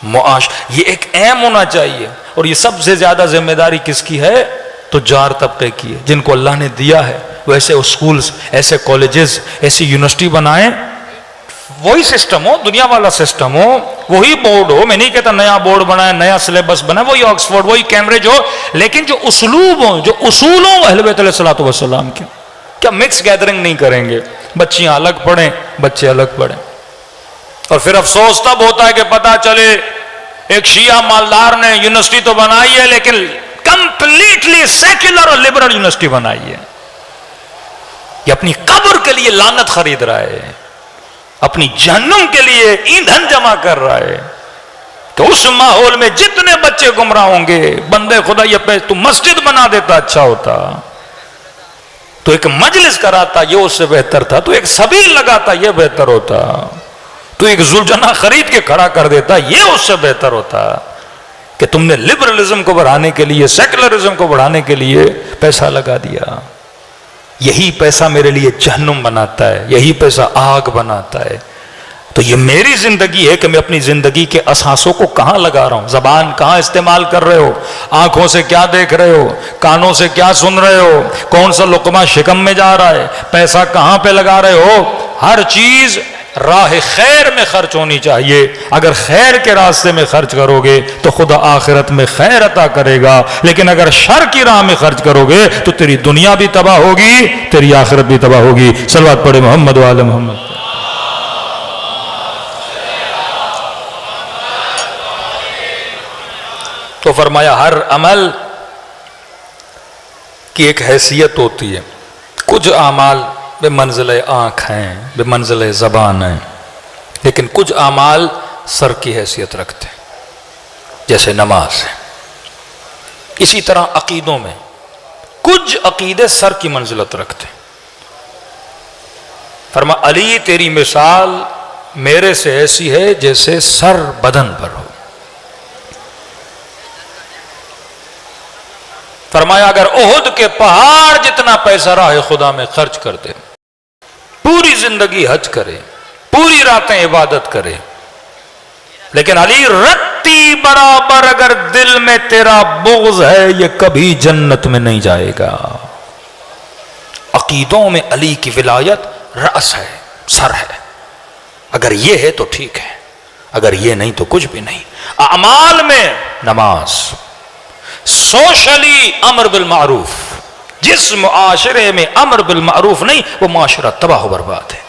یہ ایک اہم ہونا چاہیے. اور یہ سب سے زیادہ ذمہ داری کس کی ہے؟ تجار طبقے کی ہے، جن کو اللہ نے دیا ہے وہ ایسے اسکولز، ایسے کالجز، ایسی یونیورسٹی بنائیں، وہی سسٹم ہو، دنیا والا سسٹم ہو، وہی بورڈ ہو. میں نہیں کہتا نیا بورڈ بنائے، نیا سلیبس بنائے، وہی آکسفورڈ، وہی کیمبرج ہو، لیکن جو اسلوب ہوں، جو اصول ہوں اہل بیت علیہ الصلوۃ والسلام کے. کیا مکس گیدرنگ نہیں کریں گے؟ بچیاں الگ پڑھیں، بچے الگ پڑھیں. اور پھر افسوس تب ہوتا ہے کہ پتہ چلے ایک شیعہ مالدار نے یونیورسٹی تو بنائی ہے لیکن کمپلیٹلی سیکولر اور لبرل یونیورسٹی بنائی ہے. یہ اپنی قبر کے لیے لعنت خرید رہا ہے، اپنی جہنم کے لیے ایندھن جمع کر رہا ہے. کہ اس ماحول میں جتنے بچے گمراہ ہوں گے، بندے خدا یہ پہ تو مسجد بنا دیتا اچھا ہوتا، تو ایک مجلس کراتا یہ اس سے بہتر تھا، تو ایک سبیل لگاتا یہ بہتر ہوتا، تو ایک زلجنا خرید کے کھڑا کر دیتا یہ اس سے بہتر ہوتا. کہ تم نے لبرلزم کو بڑھانے کے لیے، سیکولرزم کو بڑھانے کے لیے پیسہ لگا دیا. یہی پیسہ میرے لیے جہنم بناتا ہے، یہی پیسہ آگ بناتا ہے. تو یہ میری زندگی ہے کہ میں اپنی زندگی کے اثاثوں کو کہاں لگا رہا ہوں. زبان کہاں استعمال کر رہے ہو، آنکھوں سے کیا دیکھ رہے ہو، کانوں سے کیا سن رہے ہو، کون سا لقمہ شکم میں جا رہا ہے، پیسہ کہاں پہ لگا رہے ہو. ہر چیز راہ خیر میں خرچ ہونی چاہیے. اگر خیر کے راستے میں خرچ کرو گے تو خدا آخرت میں خیر عطا کرے گا، لیکن اگر شر کی راہ میں خرچ کرو گے تو تیری دنیا بھی تباہ ہوگی، تیری آخرت بھی تباہ ہوگی. صلوات پڑھے محمد وآل محمد. تو فرمایا ہر عمل کی ایک حیثیت ہوتی ہے. کچھ اعمال بے منزل آنکھ ہیں، بے منزل زبان ہیں، لیکن کچھ اعمال سر کی حیثیت رکھتے ہیں، جیسے نماز ہے. اسی طرح عقیدوں میں کچھ عقیدے سر کی منزلت رکھتے ہیں. فرما علی تیری مثال میرے سے ایسی ہے جیسے سر بدن پر ہو. فرمایا اگر احد کے پہاڑ جتنا پیسہ راہ خدا میں خرچ کر دے، پوری زندگی حج کرے، پوری راتیں عبادت کرے، لیکن علی رتی برابر اگر دل میں تیرا بغض ہے یہ کبھی جنت میں نہیں جائے گا. عقیدوں میں علی کی ولایت رأس ہے، سر ہے. اگر یہ ہے تو ٹھیک ہے، اگر یہ نہیں تو کچھ بھی نہیں. اعمال میں نماز، سوشلی امر بالمعروف. جس معاشرے میں امر بالمعروف نہیں وہ معاشرہ تباہ و برباد ہے.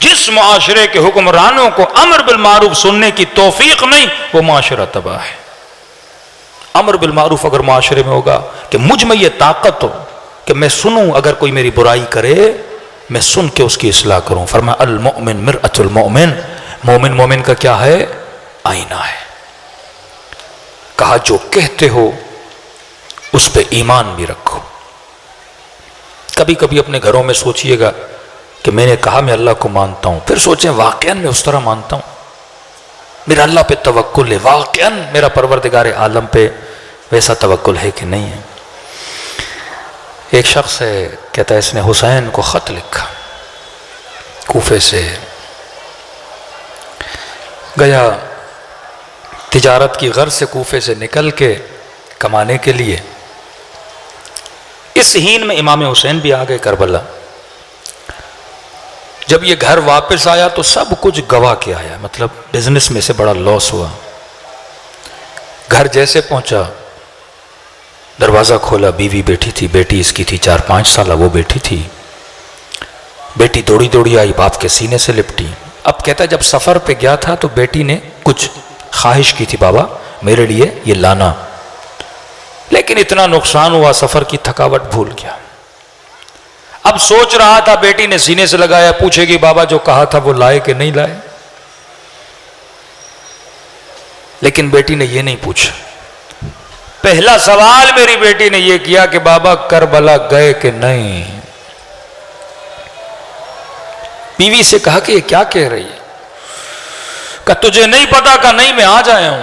جس معاشرے کے حکمرانوں کو امر بالمعروف سننے کی توفیق نہیں وہ معاشرہ تباہ ہے. امر بالمعروف اگر معاشرے میں ہوگا کہ مجھ میں یہ طاقت ہو کہ میں سنوں، اگر کوئی میری برائی کرے میں سن کے اس کی اصلاح کروں. فرمایا المؤمن مرأۃ المؤمن، مومن مومن کا کیا ہے؟ آئینہ ہے. کہا جو کہتے ہو اس پہ ایمان بھی رکھو. کبھی کبھی اپنے گھروں میں سوچئے گا کہ میں نے کہا میں اللہ کو مانتا ہوں، پھر سوچیں واقعاً میں اس طرح مانتا ہوں، میرا اللہ پہ توکل ہے، واقعاً میرا پروردگار عالم پہ ویسا توکل ہے کہ نہیں ہے. ایک شخص ہے کہتا ہے اس نے حسین کو خط لکھا، کوفے سے گیا، تجارت کی غرض سے کوفے سے نکل کے کمانے کے لیے. اس ہین میں امام حسین بھی آ گئے کربلا. جب یہ گھر واپس آیا تو سب کچھ گوا کے آیا، مطلب بزنس میں سے بڑا لاس ہوا. گھر جیسے پہنچا دروازہ کھولا، بیوی بیٹھی تھی، بیٹی اس کی تھی 4-5 سالہ، وہ بیٹھی تھی. بیٹی دوڑی دوڑی آئی، باپ کے سینے سے لپٹی. اب کہتا ہے جب سفر پہ گیا تھا تو بیٹی نے کچھ خواہش کی تھی، بابا میرے لیے یہ لانا، لیکن اتنا نقصان ہوا سفر کی تھکاوٹ بھول گیا. اب سوچ رہا تھا بیٹی نے سینے سے لگایا, پوچھے گی بابا جو کہا تھا وہ لائے کہ نہیں لائے, لیکن بیٹی نے یہ نہیں پوچھا. پہلا سوال میری بیٹی نے یہ کیا کہ بابا کربلا گئے کہ نہیں. بیوی سے کہا کہ یہ کیا کہہ رہی ہے؟ کہ تجھے نہیں پتا؟ کہ نہیں میں آج آیا ہوں.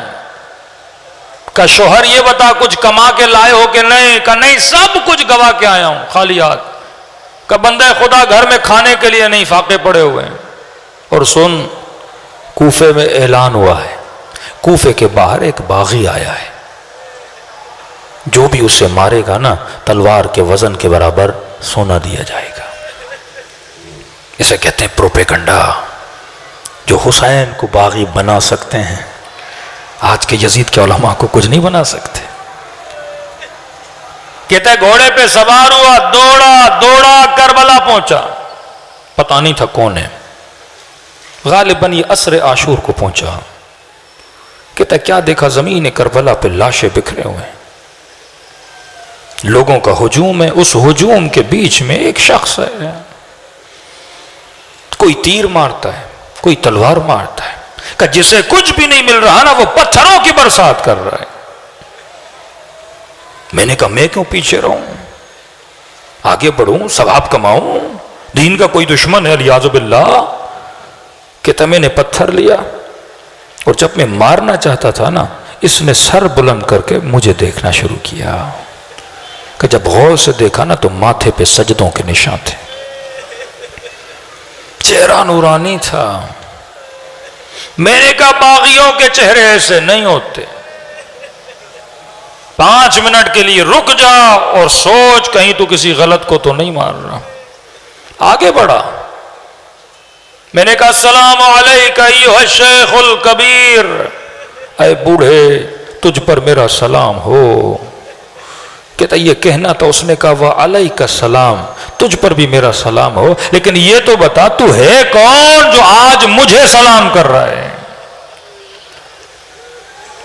کہ شوہر یہ بتا کچھ کما کے لائے ہو کہ نہیں؟ کہ نہیں سب کچھ گوا کے آیا ہوں خالی ہاتھ. کہ بندہ خدا گھر میں کھانے کے لیے نہیں, فاقے پڑے ہوئے ہیں. اور سن, کوفے میں اعلان ہوا ہے, کوفے کے باہر ایک باغی آیا ہے, جو بھی اسے مارے گا نا تلوار کے وزن کے برابر سونا دیا جائے گا. اسے کہتے ہیں پروپیگنڈا. جو حسین کو باغی بنا سکتے ہیں, آج کے یزید کے علماء کو کچھ نہیں بنا سکتے. کہتا ہے گھوڑے پہ سوار ہوا, دوڑا دوڑا کربلا پہنچا. پتہ نہیں تھا کون ہے, غالباً یہ عصر عاشور کو پہنچا. کہتا ہے کیا دیکھا, زمین کربلا پہ لاشیں بکھرے ہوئے ہیں, لوگوں کا ہجوم ہے. اس ہجوم کے بیچ میں ایک شخص ہے, کوئی تیر مارتا ہے, کوئی تلوار مارتا ہے. کہ جسے کچھ بھی نہیں مل رہا نا وہ پتھروں کی برسات کر رہا ہے. میں نے کہا میں کیوں پیچھے رہوں, آگے بڑھوں, ثواب کماؤں. دین کا کوئی دشمن ہے الیاذ باللہ. کہتا میں نے پتھر لیا اور جب میں مارنا چاہتا تھا نا, اس نے سر بلند کر کے مجھے دیکھنا شروع کیا. کہ جب غور سے دیکھا نا تو ماتھے پہ سجدوں کے نشان تھے, چہرہ نورانی تھا. میں نے کہا باغیوں کے چہرے ایسے نہیں ہوتے. 5 منٹ کے لیے رک جا اور سوچ کہیں تو کسی غلط کو تو نہیں مار رہا. آگے بڑھا. میں نے کہا السلام علیکہ ایھا الشیخ الکبیر, اے بوڑھے تجھ پر میرا سلام ہو. کہتا یہ کہنا تھا. اس نے کہا وعلیکہ السلام, تجھ پر بھی میرا سلام ہو, لیکن یہ تو بتا تو ہے کون جو آج مجھے سلام کر رہا ہے؟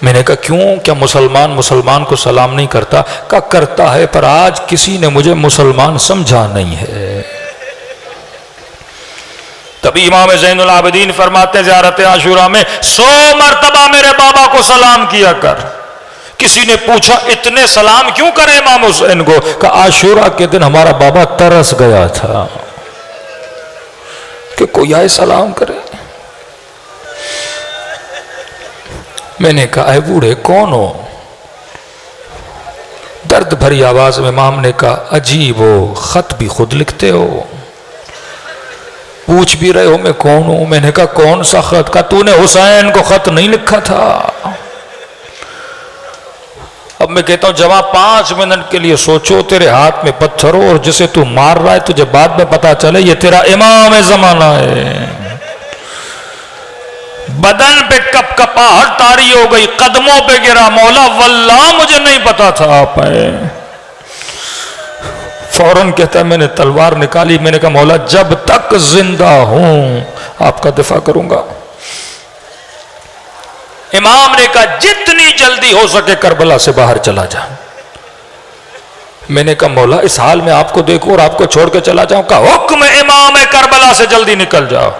میں نے کہا کیوں, کیا مسلمان کو سلام نہیں کرتا؟ کہا کرتا ہے, پر آج کسی نے مجھے مسلمان سمجھا نہیں ہے. تبھی امام زین العابدین فرماتے ہیں زیارت عاشورہ میں 100 مرتبہ میرے بابا کو سلام کیا کر. کسی نے پوچھا اتنے سلام کیوں کرے امام حسین کو؟ کہ عاشورہ کے دن ہمارا بابا ترس گیا تھا کہ کوئی آئے سلام کرے. میں نے کہا اے بوڑھے کون ہو؟ درد بھری آواز میں امام نے کہا عجیب ہو, خط بھی خود لکھتے ہو, پوچھ بھی رہے ہو میں کون ہوں. میں نے کہا کون سا خط؟ کہا تو نے حسین کو خط نہیں لکھا تھا. اب میں کہتا ہوں جواب 5 منٹ کے لیے سوچو, تیرے ہاتھ میں پتھر ہو اور جسے تو مار رہا ہے تجھے بعد میں پتا چلے یہ تیرا امام زمانہ ہے. بدن پہ کپ کپاہٹ طاری ہو گئی, قدموں پہ گرا, مولا واللہ مجھے نہیں پتا تھا آپ ہیں. فوراً کہتا ہے میں نے تلوار نکالی. میں نے کہا مولا جب تک زندہ ہوں آپ کا دفاع کروں گا. امام نے کہا جتنی جلدی ہو سکے کربلا سے باہر چلا جا. میں نے کہا مولا اس حال میں آپ کو دیکھوں اور آپ کو چھوڑ کے چلا جاؤں؟ کہا حکم امام کربلا سے جلدی نکل جاؤ,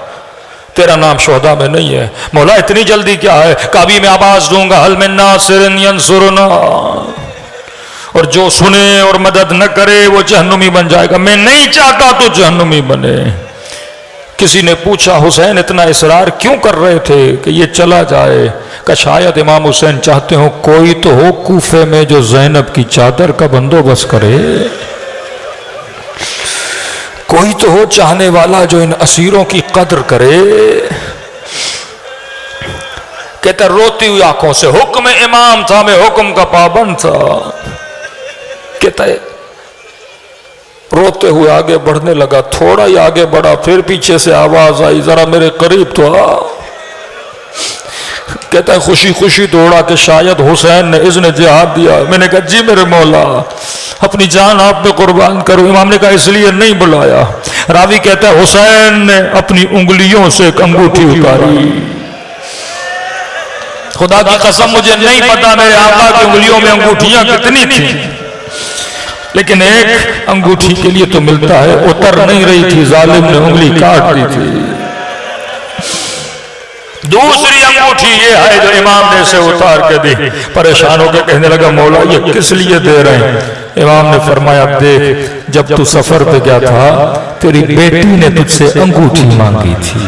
تیرا نام شہداء میں نہیں ہے. مولا اتنی جلدی کیا ہے؟ کہا ابھی میں آواز دوں گا حل من ناصر ینصرنا, اور جو سنے اور مدد نہ کرے وہ جہنمی بن جائے گا. میں نہیں چاہتا تو جہنمی بنے. کسی نے پوچھا حسین اتنا اصرار کیوں کر رہے تھے کہ یہ چلا جائے؟ کہ شاید امام حسین چاہتے ہو کوئی تو ہو کوفے میں جو زینب کی چادر کا بندوبست کرے, کوئی تو ہو چاہنے والا جو ان اسیروں کی قدر کرے. کہتا روتی ہوئی آنکھوں سے حکم امام تھا, میں حکم کا پابند تھا. کہتا ہے روتے ہوئے آگے بڑھنے لگا, تھوڑا ہی آگے بڑھا, پھر پیچھے سے آواز آئی ذرا میرے قریب تو آ. کہتا ہے خوشی خوشی دوڑا کہ شاید حسین نے اذن جہاد دیا. میں نے کہا جی میرے مولا اپنی جان آپ پہ قربان کرو. امام نے کہا اس لیے نہیں بلایا. راوی کہتا ہے حسین نے اپنی انگلیوں سے ایک انگوٹھی اتاری. خدا کی قسم مجھے نہیں پتا میرے آقا کی انگلیوں میں انگوٹھیاں کتنی تھیں. لیکن ایک انگوٹھی کے لیے تو ملتا ہے، اتر نہیں رہی تھی، ظالم نے انگلی کاٹ دی تھی۔ دوسری انگوٹھی یہ ہے جو امام نے اسے اتار کے دی، پریشان ہو کے کہنے لگا مولا یہ کس لیے دے رہے ہیں؟ امام نے فرمایا اب دیکھ، جب تو سفر پہ گیا تھا تیری بیٹی نے تجھ سے انگوٹھی مانگی تھی،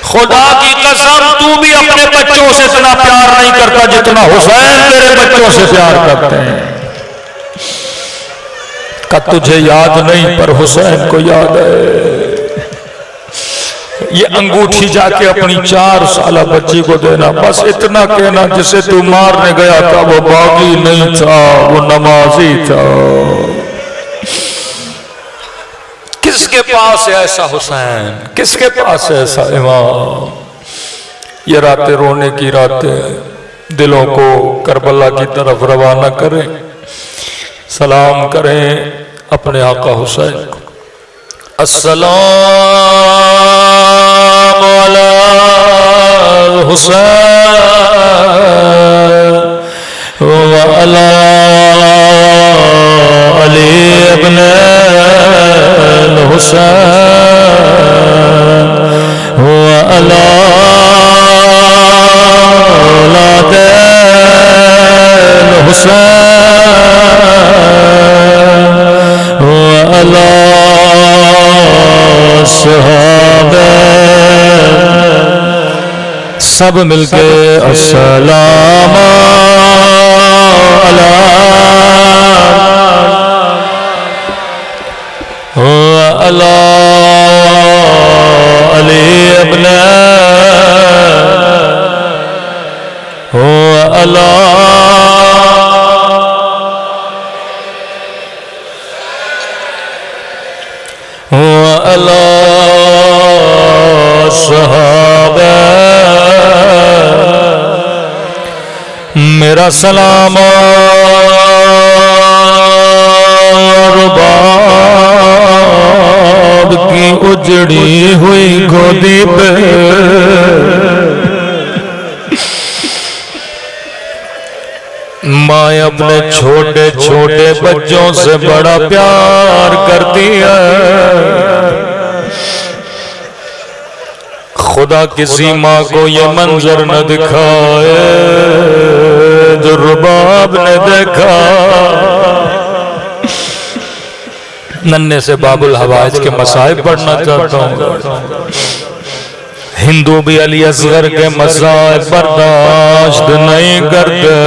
خدا کی قسم تو بھی اپنے بچوں سے اتنا پیار نہیں کرتا جتنا حسین تیرے بچوں سے پیار کرتے ہیں۔ کہ تجھے یاد نہیں پر حسین کو یاد ہے۔ یہ انگوٹھی جا کے اپنی 4 سالہ بچی کو دینا، بس اتنا کہنا جسے تو مارنے گیا تھا وہ باغی نہیں تھا، وہ نمازی تھا۔ کس کے پاس ہے ایسا حسین؟ کس کے پاس ہے ایسا امام؟ یہ راتیں رونے کی راتیں، دلوں کو کربلا کی طرف روانہ کریں، سلام کریں اپنے آقا حسین کو۔ السلام علی الحسین وعلی علی ابن الحسین وعلی اولاد الحسین وعلی صحابہ، سب مل کے السلام علی علی ابن صحابہ، میرا سلام رباب کی اجڑی ہوئی گودی پہ ماں اپنے چھوٹے چھوٹے بچوں سے بڑا پیار کرتی ہے۔ خدا کسی ماں کو یہ منظر نہ دکھائے جو رباب نے دیکھا۔ ننھے سے باب الحوائج کے مصائب پڑھنا چاہتا ہوں، ہندو بھی علی اصغر کے مصائب برداشت نہیں کرتے۔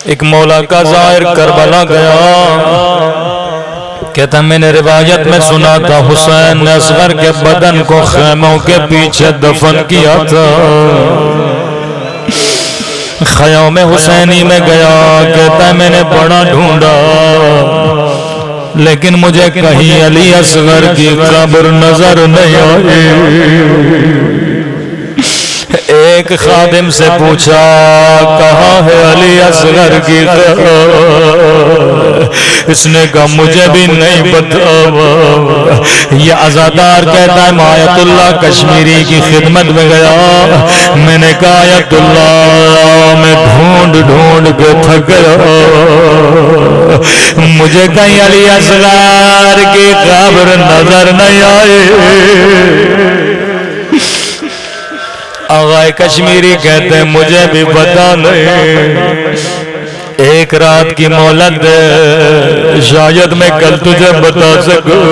ایک مولا کا ظاہر کربلا گیا، کہتا میں نے روایت میں سنا تھا حسین نے اصغر کے بدن کو خیموں کے پیچھے دفن کیا تھا۔ خیام حسینی میں گیا، کہتا میں نے بڑا ڈھونڈا لیکن مجھے کہیں علی اصغر کی قبر نظر نہیں آئی۔ ایک خادم سے پوچھا کہاں ہے علی اصغر کی قبر؟ اس نے کہا مجھے بھی نہیں پتا۔ یہ عزادار کہتا ہے میں آیت اللہ کشمیری کی خدمت میں گیا، میں نے کہا آیت اللہ میں ڈھونڈ ڈھونڈ کے تھک گیا، مجھے کہیں علی اصغر کی قبر نظر نہیں آئی۔ آغائے کشمیری کہتے ہیں مجھے بھی پتا نہیں، ایک رات کی مہلت شاید میں کل تجھے بتا سکوں۔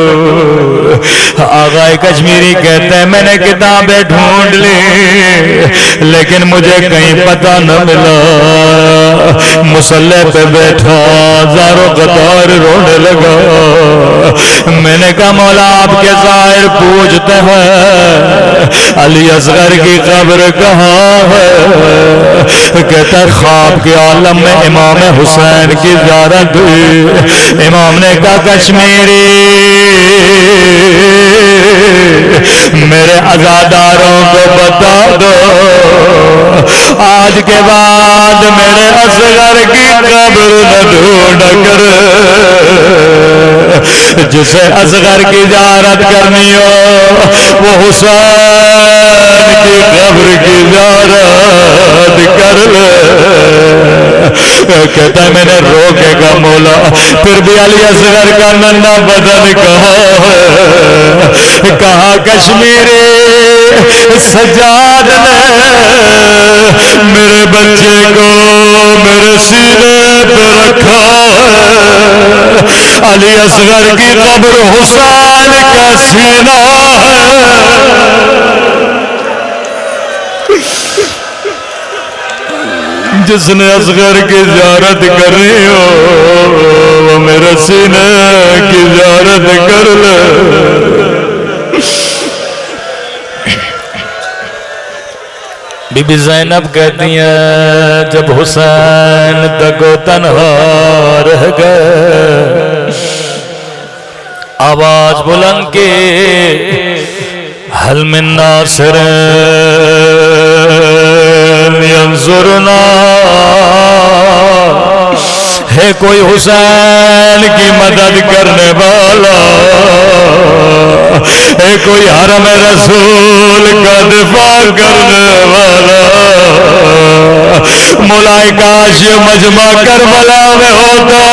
آغائے کشمیری کہتے ہیں میں نے کتابیں ڈھونڈ لی لیکن مجھے کہیں پتا نہ ملا۔ مصلی پہ بیٹھا زارو قطار رونے لگا۔ میں نے کہا مولا آپ کے ظاہر پوچھتے ہیں علی اصغر کی قبر کہاں ہے؟ کہتا ہے خواب کے عالم میں امام حسین کی زیارت ہوئی۔ امام نے کہا کشمیری میرے عزاداروں کو بتا دو آج کے بعد میرے اصغر کی قبر نہ ڈھونڈ کر، جسے اصغر کی زیارت کرنی ہو وہ حسین کی قبر کی زیارت کر لے. کہتا ہے میں نے روکے گا مولا, پھر بھی علی اصغر کا ننھا بدن کہاں ہے, کہاں کشمیری سجاد نے میرے بچے کو میرے سینے پہ رکھا ہے. علی اصغر کی قبر حسین کا سینہ ہے. جس نے اصغر کی زیارت کرنی ہو وہ میرے سینے کی زیارت کر لے. بی بی زینب کہتی ہیں جب حسین دگو تنہا رہ گئے, آواز بلند کی حل من ناصر ینصرنا, ہے کوئی حسین کی مدد کرنے والا, ہے کوئی حرم رسول کا دفاع کرنے والا. مولا کاش مجمع کربلا میں ہوتا,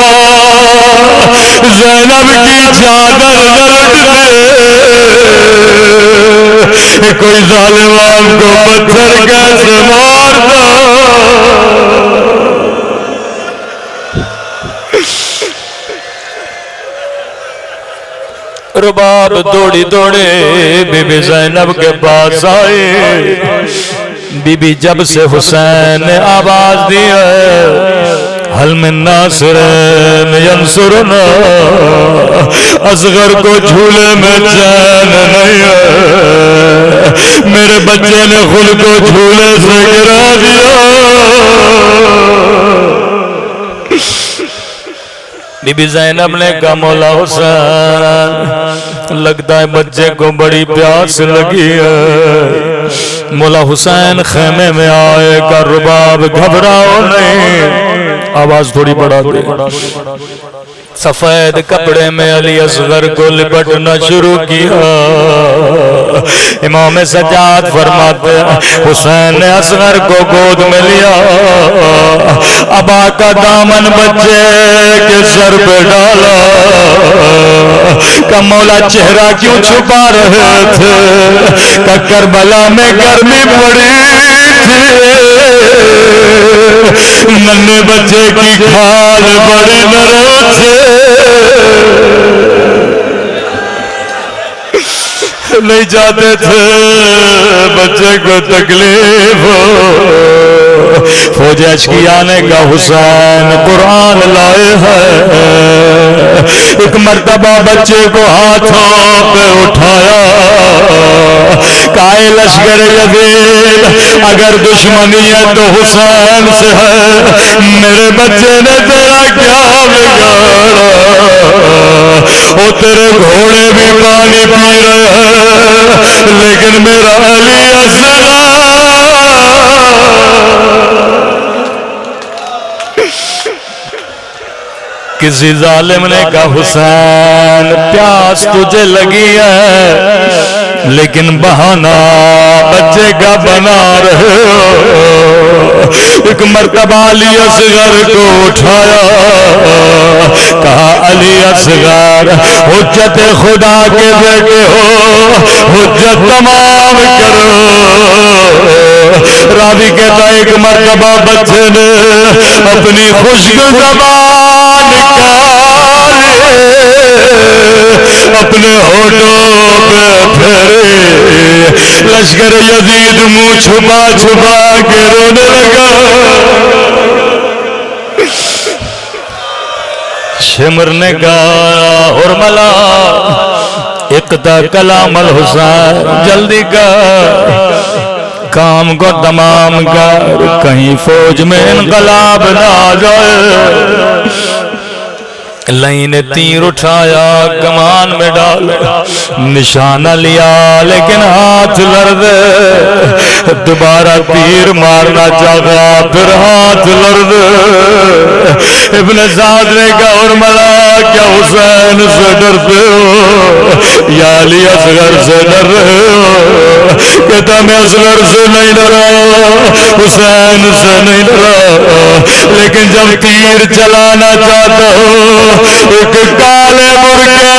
زینب کی چادر الٹ دے, کوئی ظالمان کو پتھر کیسے مارتا. رباب دوڑی دوڑے بی بی زینب کے پاس آئے. بی بی جب سے حسین نے آواز دی ہے حل من ناصر ینصرنا, اصغر کو جھولے میں چین نہیں ہے, میرے بچے نے خود کو جھولے سے گرا دیا. بی بی زینب نے کہا مولا حسین لگتا ہے بچے کو بڑی پیاس لگی ہے. مولا حسین خیمے میں آئے کہ رباب گھبراؤ نہیں, آواز تھوڑی بڑھا دے. سفید کپڑے میں علی اصغر کو لپٹنا شروع کیا. امام سجاد فرماتے حسین نے اصغر کو گود میں لیا, ابا کا دامن بچے کے سر پہ ڈالا. کہ مولا چہرہ کیوں چھپا رہے تھے, کہ کربلا میں گرمی پڑی تھی, ننھے بچے کی کھال بڑی نرم تھے, نہیں چاہتے تھے بچے کو تکلیف ہو. فوج اشکیانے کا حسین قرآن لائے ہیں. ایک مرتبہ بچے کو ہاتھوں پہ اٹھایا, کائے لشکر یزید اگر دشمنی ہے تو حسین سے ہے, میرے بچے نے تیرا کیا بگاڑا, وہ تیرے گھوڑے بھی پانی پی رہے ہیں لیکن میرا علی اصغر. کسی ظالم نے کہا حسین پیاس تجھے لگی ہے لیکن بہانہ بچے کا بنا رہے ہو. ایک مرتبہ علی اصغر کو اٹھایا, کہا علی اصغر حجت خدا کے بیٹے ہو, حجت تمام کرو. راوی کہتا ایک مرتبہ بچے نے اپنی خشک زبان نکالی, اپنے ہونٹوں پہ پھیرے, لشکر یزید منہ چھپا چھپا کے رونے لگا. شمر نے کہا ہرملا اقتا کلام الحسین, جلدی کر کام کو تمام کر, کہیں فوج میں انقلاب نہ آ جائے. لئی نے تیر اٹھایا, کمان میں ڈالے, نشانہ لیا لیکن ہاتھ لرزے. دوبارہ تیر مارنا چاہا، پھر ہاتھ لرز۔ ابن سعد نے کہا ارملا کیا حسین سے ڈرتے ہو یا علی اصغر سے ڈر رہے ہو؟ کہتا میں اصغر سے نہیں ڈرا، حسین سے نہیں ڈرا، لیکن جب تیر چلانا چاہتا ہوں ایک کالے مرغے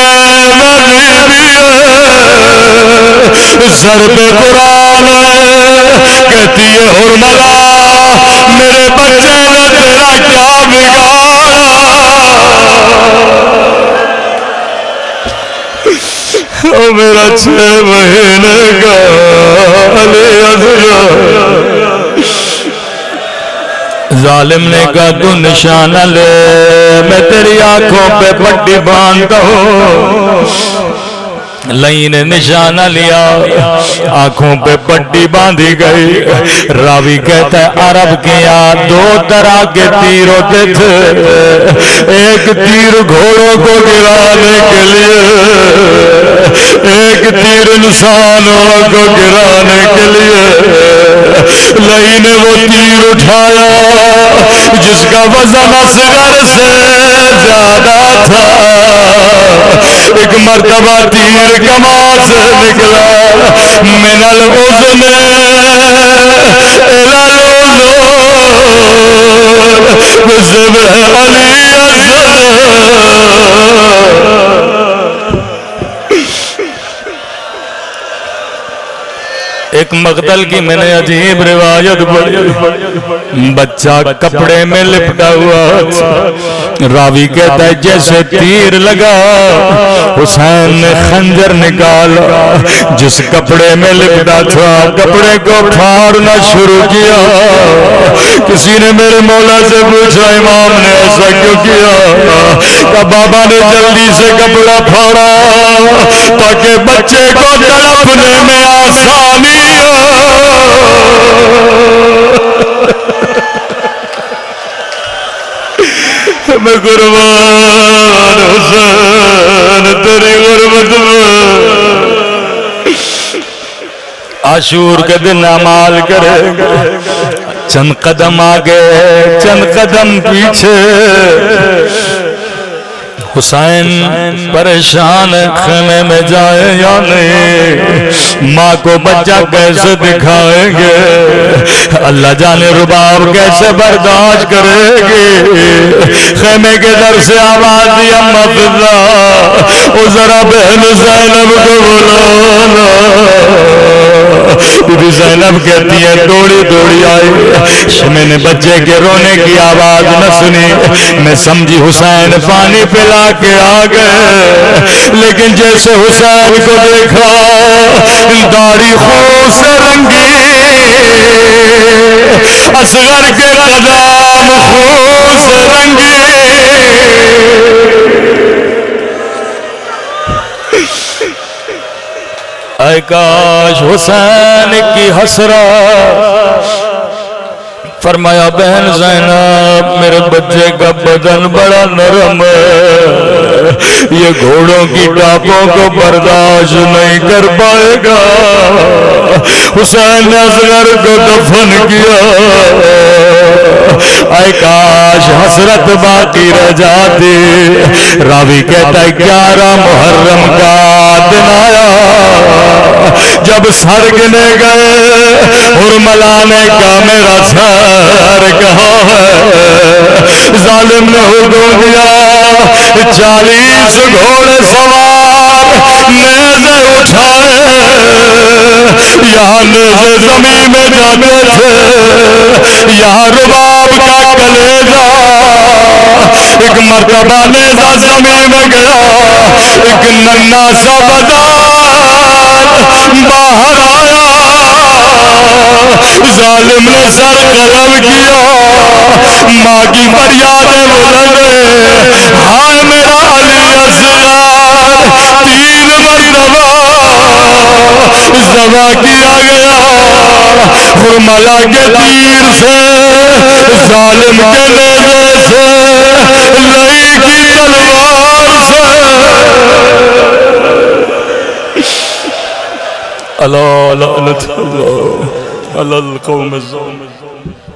سر پہ قرآن کہتی ہے ارملا میرے بچے نے تیرا کیا بگاڑا؟ او میرا 6 مہینے کا علی اصغر۔ ظالم نے کہا تو نشانہ لے، میں تیری آنکھوں پہ پٹی باندھتا ہوں۔ لئی نے نشانہ لیا، آنکھوں پہ پٹی باندھی گئی۔ راوی کہتا ہے عرب کے یہاں 2 طرح کے تیر ہوتے تھے، ایک تیر گھوڑوں کو گرانے کے لیے، ایک تیر انسانوں کو گرانے کے لیے۔ لئی نے وہ تیر اٹھایا جس کا وزن اصغر سے زیادہ تھا، ایک مرتبہ تیر کمان سے نکلا، من الاذن الى الاذن بذبح علی اصغر۔ ایک مقتل کی میں نے عجیب روایت پڑھی، بچہ کپڑے میں لپٹا ہوا، راوی کہتا ہے جیسے تیر لگا حسین نے خنجر نکالا، جس کپڑے میں لپٹا تھا کپڑے کو پھاڑنا شروع کیا۔ کسی نے میرے مولا سے پوچھا امام نے ایسا کیوں کیا؟ کہ بابا نے جلدی سے کپڑا پھاڑا تاکہ بچے کو تڑپنے میں آسانی میں قربان حسین تیری غربت میں۔ عاشور کے دن اعمال کرے گا، چند قدم آگے چند قدم پیچھے، حسین پریشان خیمے میں جائے یا نہیں، ماں کو بچہ کیسے دکھائیں گے، اللہ جانے رباب کیسے برداشت کرے گی۔ خیمے کے در سے آواز دی اما فضا او ذرا بہن زینب کو بلانا۔ بی بی زینب کہتی ہے دوڑی دوڑی آئی، میں نے بچے کے رونے کی آواز نہ سنی، میں سمجھی حسین پانی پلا کے آ گئے، لیکن جیسے حسین کو دیکھا داڑھی خون سے رنگی، اصغر کے قدم خون سے رنگی۔ اے کاش حسین کی حسرت۔ فرمایا بہن زینب میرے بچے کا بدن بڑا نرم ہے، یہ گھوڑوں کی ٹاپوں کو برداشت نہیں کر پائے گا۔ حسین نے اصغر کو دفن کیا۔ اے کاش حسرت باقی رہ جاتی۔ راوی کہتا ہے 11 محرم کا دن آیا، جب سر گنے گئے ارملا نے کہا میرا سر کہاں ہے؟ ظالم نے حکم دیا 40 گھوڑے سوار نیزے اٹھائے، یہاں نیزے زمین میں جاتے تھے، یہاں رباب کا کلیجہ، ایک مرتبہ نیزہ زمین میں گیا، ایک ننھا سا بدن باہر آیا، ظالم نے سر قلم کیا، ماں کی فریادیں بلندے، ہائے میرا علی اصغر، 3 مرتبہ ذبح کیا گیا، ارملا کے تیر سے، ظالم کے نیزے سے، لئی کی تلوار سے۔ اللہ لعنت اللہ علی القوم الظالمین.